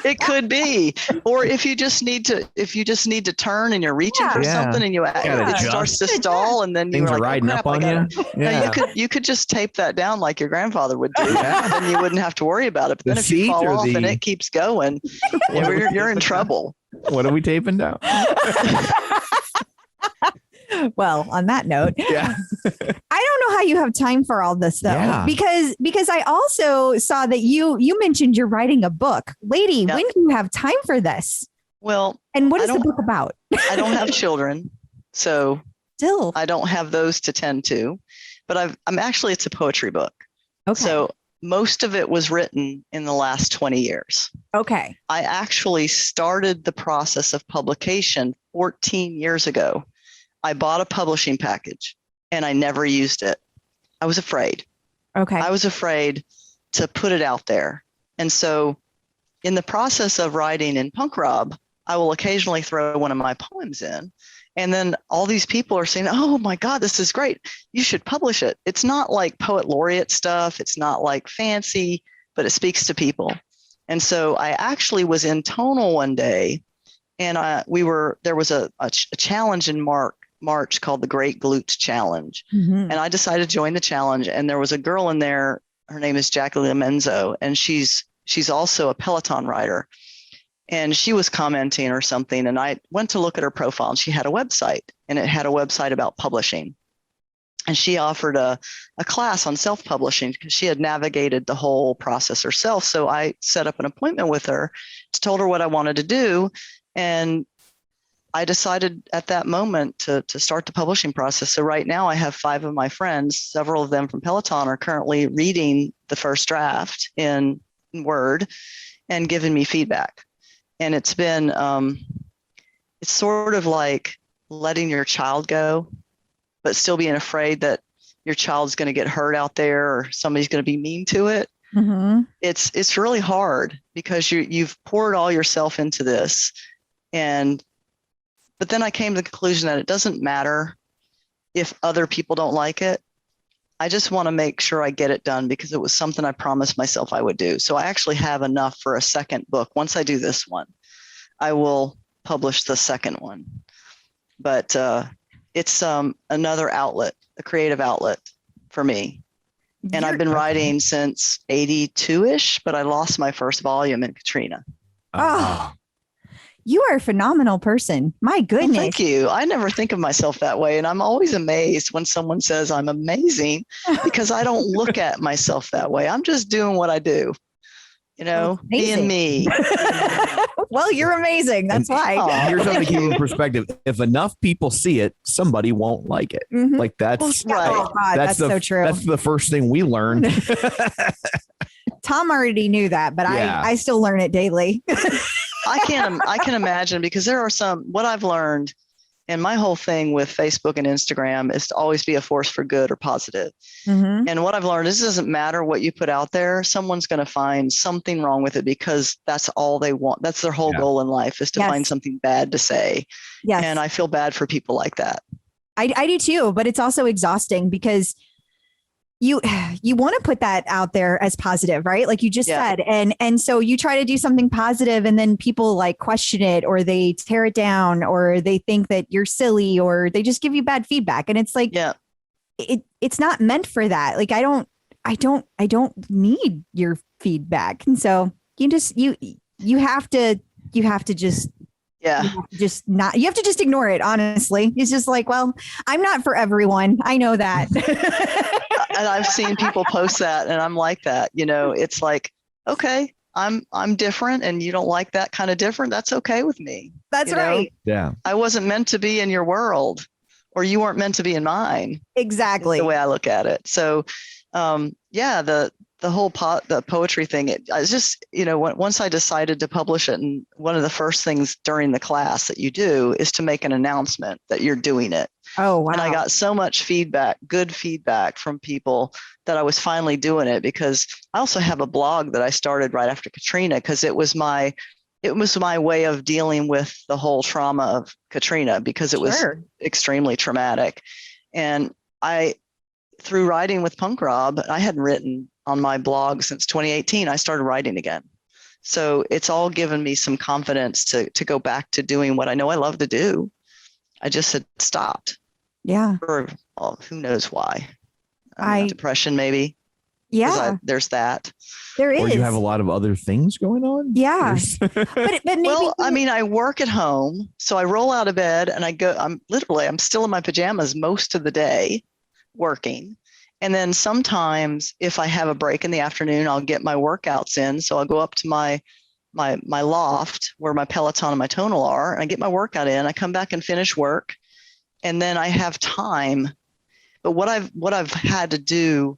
It could be, or if you just need to turn and you're reaching for something and it starts to stall, and then things are riding up on you. Yeah. You could just tape that down like your grandfather would do, and you wouldn't have to worry about it. But then if you fall off and it keeps going, you're in trouble. What are we taping down? Well, on that note, I don't know how you have time for all this though, because I also saw that you mentioned you're writing a book. Lady, when do you have time for this? Well, and what is the book about? I don't have children, so still I don't have those to tend to, but it's a poetry book. Okay. So most of it was written in the last 20 years. Okay. I actually started the process of publication 14 years ago. I bought a publishing package and I never used it. I was afraid. Okay. I was afraid to put it out there. And so in the process of writing in Punk Rob, I will occasionally throw one of my poems in. And then all these people are saying, oh my God, this is great. You should publish it. It's not like poet laureate stuff. It's not like fancy, but it speaks to people. And so I actually was in Tonal one day, and there was a challenge in March called the Great Glutes Challenge. And I decided to join the challenge. And there was a girl in there, her name is Jacqueline Menzo, and she's also a Peloton rider. And she was commenting or something. And I went to look at her profile, and she had a website, and it had a website about publishing. And she offered a class on self-publishing because she had navigated the whole process herself. So I set up an appointment with her, told her what I wanted to do. And I decided at that moment to start the publishing process. So right now I have 5 of my friends, several of them from Peloton, are currently reading the first draft in Word and giving me feedback. And it's been, it's sort of like letting your child go, but still being afraid that your child's going to get hurt out there or somebody's going to be mean to it. It's really hard because you've poured all yourself into this. But then I came to the conclusion that it doesn't matter if other people don't like it. I just want to make sure I get it done because it was something I promised myself I would do. So I actually have enough for a second book. Once I do this one, I will publish the second one. But it's another outlet, a creative outlet for me. And I've been writing since 82-ish, but I lost my first volume in Katrina. Oh, you are a phenomenal person. My goodness. Well, thank you. I never think of myself that way. And I'm always amazed when someone says I'm amazing because I don't look at myself that way. I'm just doing what I do, being me. Well, you're amazing. That's why. Here's something to keep in perspective. If enough people see it, somebody won't like it. Like that's right. Oh, God, that's so true. That's the first thing we learned. Tom already knew that, but I still learn it daily. I can imagine because there are what I've learned, and my whole thing with Facebook and Instagram is to always be a force for good or positive. And what I've learned is it doesn't matter what you put out there. Someone's going to find something wrong with it because that's all they want. That's their whole goal in life is to find something bad to say. Yes. And I feel bad for people like that. I do too, but it's also exhausting because you want to put that out there as positive, right? Like you just said. And so you try to do something positive and then people like question it or they tear it down or they think that you're silly or they just give you bad feedback. And it's like, it's not meant for that. Like, I don't need your feedback. And so you have to just you have to just ignore it. Honestly, it's just like, well, I'm not for everyone. I know that. And I've seen people post that and I'm like that, it's like, okay, I'm different and you don't like that kind of different. That's okay with me. That's right. Yeah. I wasn't meant to be in your world or you weren't meant to be in mine. Exactly. The way I look at it. So, the whole the poetry thing, I was just, once I decided to publish it, and one of the first things during the class that you do is to make an announcement that you're doing it. Oh, wow. And I got so much feedback, good feedback from people that I was finally doing it because I also have a blog that I started right after Katrina because it was my way of dealing with the whole trauma of Katrina because it was extremely traumatic. And through writing with Punk Rob, I hadn't written on my blog since 2018. I started writing again. So it's all given me some confidence to go back to doing what I know I love to do. I just had stopped. Yeah. Or who knows why. Depression, maybe. Yeah. There's that. There is. Or you have a lot of other things going on? Yeah. but maybe I work at home. So I roll out of bed and I'm still in my pajamas most of the day working. And then sometimes if I have a break in the afternoon, I'll get my workouts in. So I'll go up to my loft where my Peloton and my Tonal are, and I get my workout in. I come back and finish work, and then I have time. But what I've had to do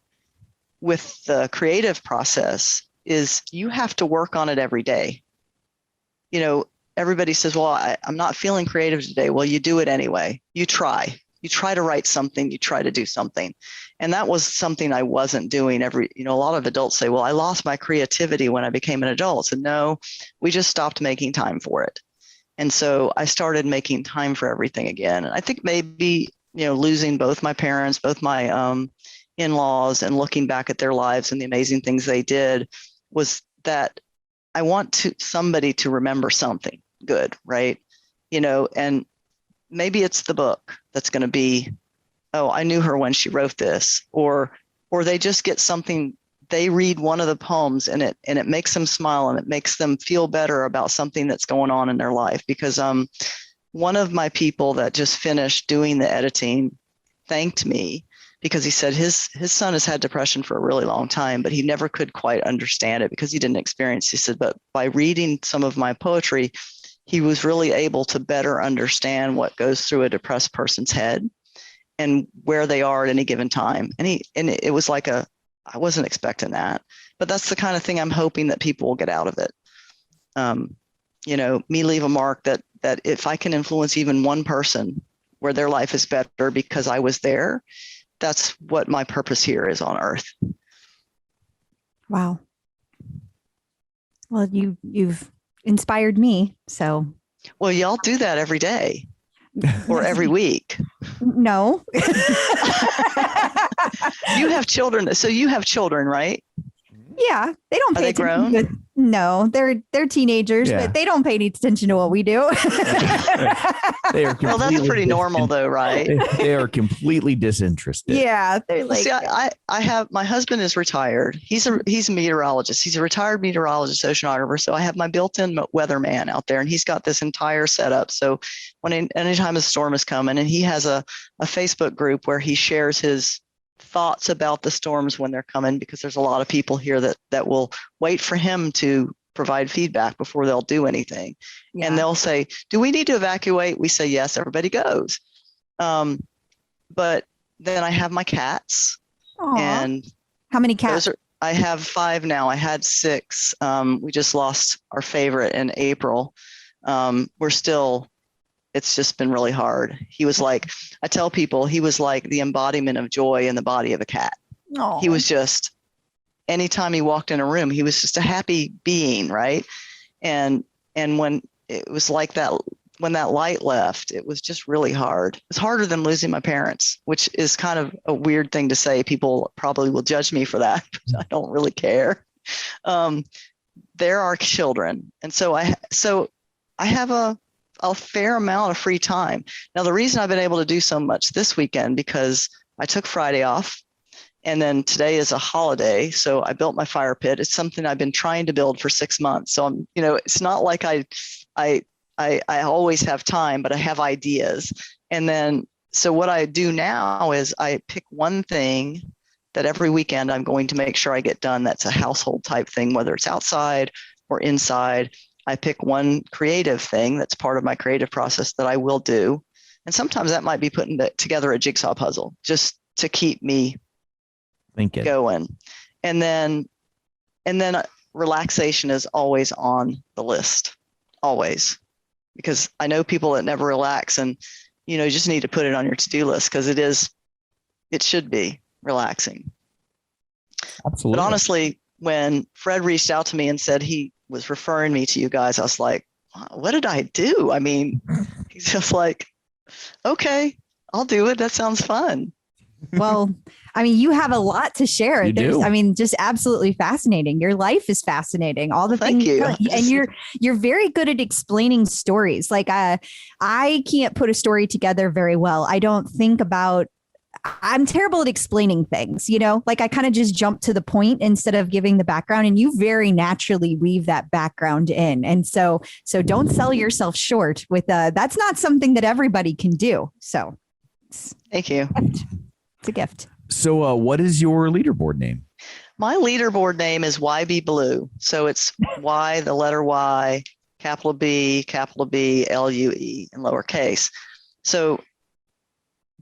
with the creative process is you have to work on it every day. Everybody says, well, I'm not feeling creative today. Well, you do it anyway. You try to write something, you try to do something. And that was something I wasn't doing a lot of adults say, well, I lost my creativity when I became an adult. And no, we just stopped making time for it. And so I started making time for everything again. And I think maybe, losing both my parents, both my in-laws, and looking back at their lives and the amazing things they did was that I want somebody to remember something good, right? And maybe it's the book that's going to be, oh, I knew her when she wrote this, or they just get something. They read one of the poems and it makes them smile and it makes them feel better about something that's going on in their life. Because one of my people that just finished doing the editing thanked me because he said his son has had depression for a really long time, but he never could quite understand it because he didn't experience. He said, but by reading some of my poetry, he was really able to better understand what goes through a depressed person's head and where they are at any given time. And it was like I wasn't expecting that, but that's the kind of thing I'm hoping that people will get out of it. Me leave a mark that if I can influence even one person where their life is better because I was there, that's what my purpose here is on earth. Wow. Well, you've inspired me. So. Well, y'all do that every day or every week. No. You have children. So you have children, right? Yeah. They don't pay attention. They grown? No, they're teenagers, but they don't pay any attention to what we do. Well, that's pretty normal though, right? They are completely disinterested. Yeah. They're like, see, I have, my husband is retired. He's a meteorologist. He's a retired meteorologist, oceanographer. So I have my built-in weatherman out there and he's got this entire setup. So anytime a storm is coming, and he has a Facebook group where he shares his thoughts about the storms when they're coming, because there's a lot of people here that will wait for him to provide feedback before they'll do anything. Yeah. And they'll say, do we need to evacuate? We say, yes, everybody goes. But then I have my cats. Aww. And how many cats? I have 5 now. I had 6. We just lost our favorite in April. It's just been really hard. He was like, I tell people, he was like the embodiment of joy in the body of a cat. Aww. He was just, anytime he walked in a room, he was just a happy being, right? And when it was like that, when that light left, it was just really hard. It's harder than losing my parents, which is kind of a weird thing to say. People probably will judge me for that, but I don't really care. They're our children. And so I have a fair amount of free time. Now, the reason I've been able to do so much this weekend, because I took Friday off and then today is a holiday. So I built my fire pit. It's something I've been trying to build for 6 months. So it's not like I always have time, but I have ideas. And then, so what I do now is I pick one thing that every weekend I'm going to make sure I get done. That's a household type thing, whether it's outside or inside. I pick one creative thing that's part of my creative process that I will do. And sometimes that might be putting together a jigsaw puzzle just to keep me going. And then relaxation is always on the list, always, because I know people that never relax, and you just need to put it on your to-do list because it should be relaxing. Absolutely. But honestly, when Fred reached out to me and said he was referring me to you guys, I was like, what did I do? I mean, he's just like, okay, I'll do it. That sounds fun. Well, I mean, you have a lot to share. You do. I mean, just absolutely fascinating. Your life is fascinating. All the things, and you're very good at explaining stories. Like I can't put a story together very well. I don't think about. I'm terrible at explaining things, like I kind of just jump to the point instead of giving the background, and you very naturally weave that background in. And so don't sell yourself short with that's not something that everybody can do. So thank you. It's a gift. So what is your leaderboard name? My leaderboard name is YB Blue. So it's Y, the letter Y, capital B, LUE in lowercase. So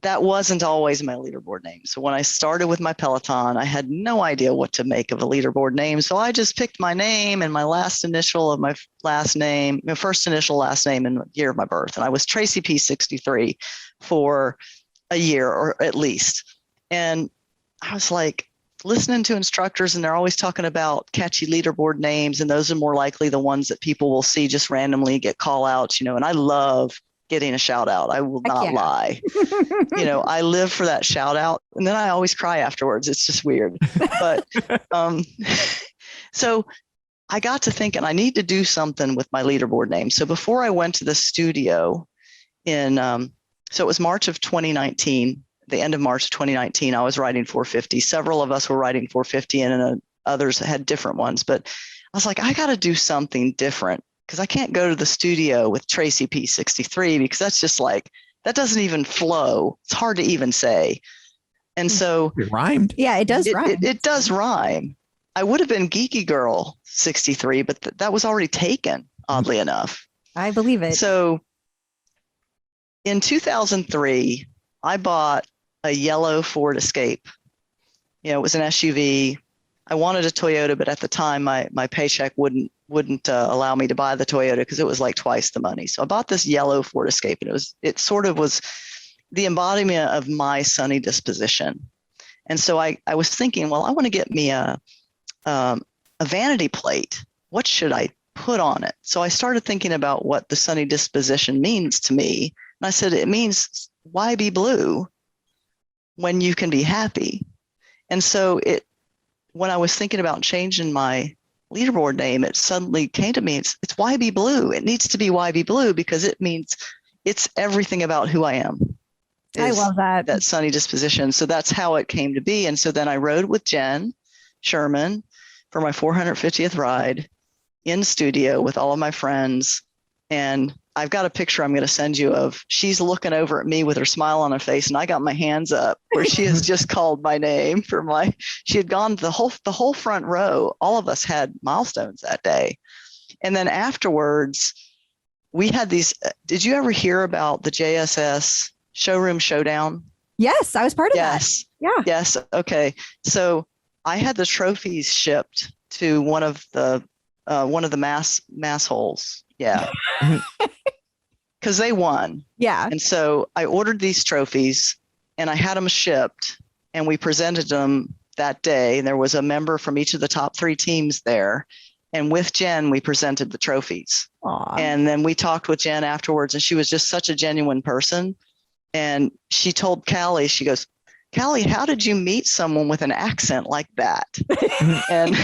that wasn't always my leaderboard name. So when I started with my Peloton, I had no idea what to make of a leaderboard name. So I just picked my name and my last initial of my last name, my first initial last name and year of my birth. And I was Tracy P63 for a year or at least. And I was like listening to instructors, and they're always talking about catchy leaderboard names. And those are more likely the ones that people will see just randomly get call outs, and I love getting a shout out. I will not lie. I live for that shout out. And then I always cry afterwards. It's just weird. But so I got to thinking I need to do something with my leaderboard name. So before I went to the studio so it was March of 2019, the end of March 2019, I was riding 450. Several of us were riding 450 and others had different ones. But I was like, I got to do something different because I can't go to the studio with Tracy P63 because that's just like, that doesn't even flow. It's hard to even say. And so it rhymed. Yeah, it does rhyme. It does rhyme. I would have been Geeky Girl 63, but that was already taken, oddly enough. I believe it. So in 2003, I bought a yellow Ford Escape. It was an SUV. I wanted a Toyota, but at the time my paycheck wouldn't allow me to buy the Toyota because it was like twice the money. So I bought this yellow Ford Escape, and it sort of was the embodiment of my sunny disposition. And so I was thinking, well, I want to get me a vanity plate. What should I put on it? So I started thinking about what the sunny disposition means to me. And I said, it means why be blue when you can be happy? And so when I was thinking about changing my leaderboard name, it suddenly came to me, it's why be blue. It needs to be why be blue because it means it's everything about who I am. I love that sunny disposition. So that's how it came to be. And so then I rode with Jenn Sherman for my 450th ride in studio with all of my friends. And I've got a picture I'm going to send you of she's looking over at me with her smile on her face. And I got my hands up where she has just called my name she had gone the whole front row. All of us had milestones that day. And then afterwards we had these, did you ever hear about the JSS Showroom Showdown? Yes, I was part of that. Yeah. Yes. Okay. So I had the trophies shipped to one of the mass holes. Yeah. Because they won. Yeah. And so I ordered these trophies and I had them shipped and we presented them that day. And there was a member from each of the top 3 teams there. And with Jenn, we presented the trophies. Aww. And then we talked with Jenn afterwards and she was just such a genuine person. And she told Callie, she goes, Callie, how did you meet someone with an accent like that? and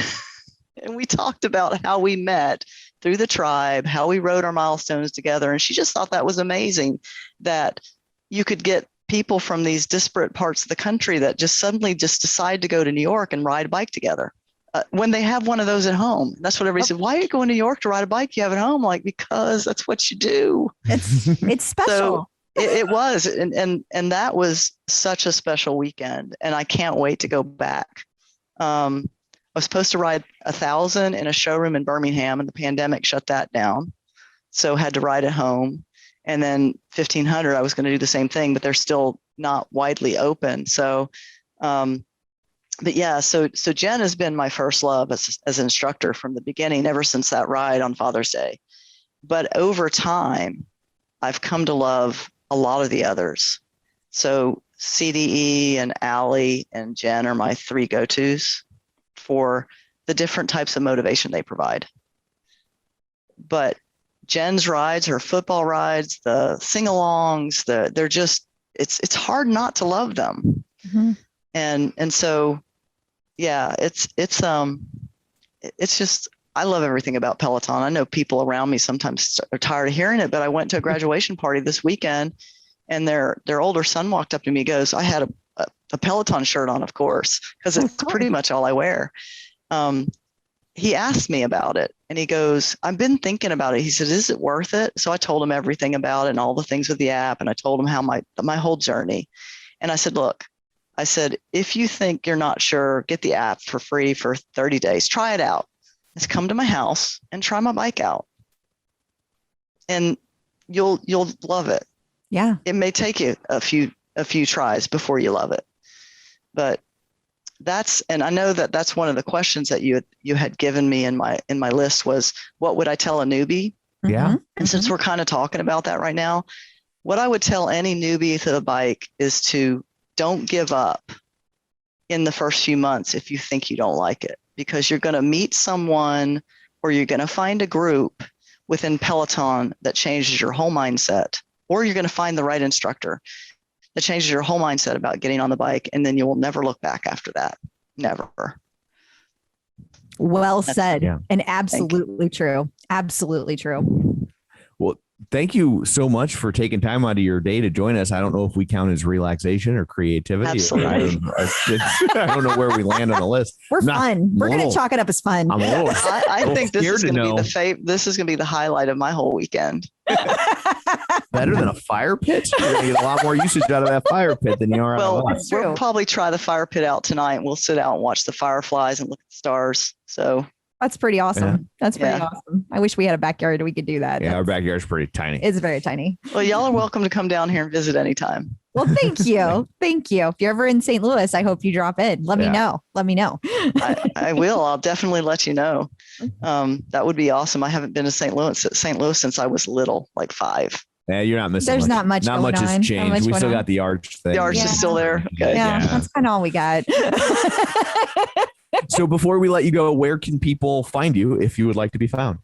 we talked about how we met through the tribe, how we rode our milestones together. And she just thought that was amazing that you could get people from these disparate parts of the country that just suddenly just decide to go to New York and ride a bike together when they have one of those at home. And that's what everybody said. Why are you going to New York to ride a bike you have at home? Like, because that's what you do. It's special. So, it was. And that was such a special weekend. And I can't wait to go back. I was supposed to ride 1,000 in a showroom in Birmingham and the pandemic shut that down. So had to ride at home. And then 1,500, I was going to do the same thing, but they're still not widely open. So, but yeah, so Jenn has been my first love as an instructor from the beginning, ever since that ride on Father's Day. But over time, I've come to love a lot of the others. So CDE and Allie and Jenn are my 3 go-tos for the different types of motivation they provide. But Jenn's rides, her football rides, the sing-alongs, they're just, it's hard not to love them. Mm-hmm. And so, yeah, it's just, I love everything about Peloton. I know people around me sometimes are tired of hearing it, but I went to a graduation party this weekend and their older son walked up to me and goes, I had a Peloton shirt on, of course, because it's pretty much all I wear. He asked me about it and he goes, I've been thinking about it. He said, is it worth it? So I told him everything about it and all the things with the app. And I told him how my whole journey. And I said, look, if you think you're not sure, get the app for free for 30 days. Try it out. Just come to my house and try my bike out. And you'll love it. Yeah. It may take you a few tries before you love it. But and I know that's one of the questions that you had given me in my list was, what would I tell a newbie? Yeah. And since we're kind of talking about that right now, what I would tell any newbie to the bike is to don't give up in the first few months if you think you don't like it, because you're going to meet someone or you're going to find a group within Peloton that changes your whole mindset, or you're going to find the right instructor that changes your whole mindset about getting on the bike. And then you will never look back after that. Never. Well said. And absolutely true. Absolutely true. Well, thank you so much for taking time out of your day to join us. I don't know if we count as relaxation or creativity. Absolutely. I don't know where we land on the list. We're fun. We're going to chalk it up as fun. I think this is going to be this is going to be the highlight of my whole weekend. Better than a fire pit? You're going to get a lot more usage out of that fire pit than you are out of us. We'll probably try the fire pit out tonight, and we'll sit out and watch the fireflies and look at the stars. So that's pretty awesome. Yeah. That's pretty awesome. I wish we had a backyard we could do that. Yeah, our backyard's pretty tiny. It's very tiny. Well, y'all are welcome to come down here and visit anytime. Well, thank you. Thank you. If you're ever in St. Louis, I hope you drop in. Let me know. Let me know. I will. I'll definitely let you know. That would be awesome. I haven't been to St. Louis since I was little, like 5. Yeah, you're not missing. There's not much. Not much has changed. We still got the arch thing. The arch is still there. Okay. Yeah, that's kind of all we got. So before we let you go, where can people find you if you would like to be found?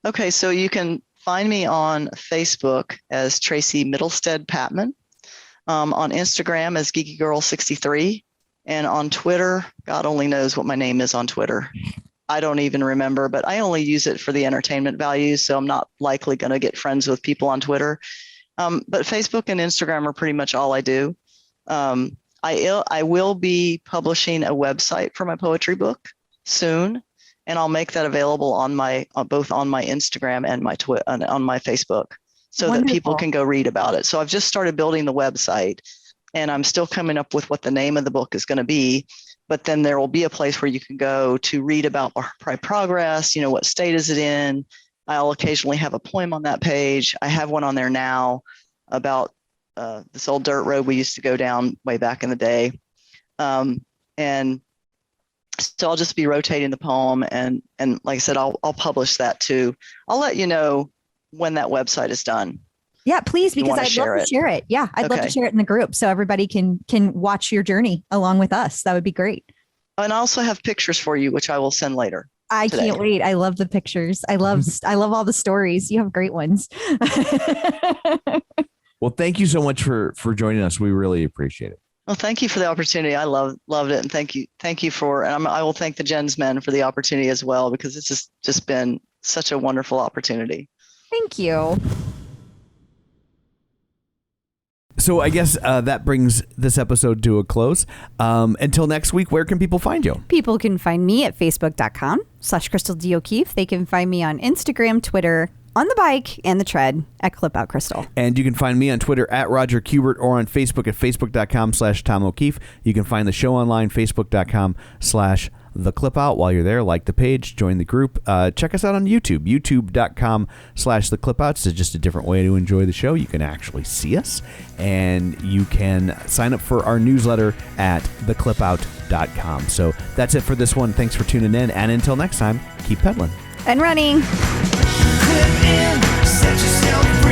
Okay, so you can find me on Facebook as Tracy Middlestead Patman, on Instagram as Geeky Girl 63, and on Twitter, God only knows what my name is on Twitter. I don't even remember, but I only use it for the entertainment value, so I'm not likely going to get friends with people on Twitter. But Facebook and Instagram are pretty much all I do. I will be publishing a website for my poetry book soon, and I'll make that available on both on my Instagram and my on my Facebook, so that people can go read about it. So I've just started building the website, and I'm still coming up with what the name of the book is going to be. But then there will be a place where you can go to read about my progress. You know, what state is it in? I'll occasionally have a poem on that page. I have one on there now about this old dirt road we used to go down way back in the day. And so I'll just be rotating the poem. And like I said, I'll publish that too. I'll let you know when that website is done. Yeah, please, because I'd love to share it. Yeah, I'd love to share it in the group so everybody can watch your journey along with us. That would be great. And I also have pictures for you, which I will send later. I can't wait. I love the pictures. I love all the stories. You have great ones. Well, thank you so much for joining us. We really appreciate it. Well, thank you for the opportunity. I loved it. And thank you for, and I will thank the Jenn's men for the opportunity as well, because it's just been such a wonderful opportunity. Thank you. So I guess that brings this episode to a close. Until next week, where can people find you? People can find me at facebook.com/Crystal D. O'Keefe. They can find me on Instagram, Twitter, on the bike and the tread at Clip Out Crystal. And you can find me on Twitter at Roger Kubert or on Facebook at facebook.com/Tom O'Keefe. You can find the show online, facebook.com/The Clip Out. While you're there, like the page, join the group. Check us out on YouTube, youtube.com/The Clip Out. It's just a different way to enjoy the show. You can actually see us, and you can sign up for our newsletter at theclipout.com. So that's it for this one. Thanks for tuning in, and until next time, keep pedaling and running. Clip in, set yourself free.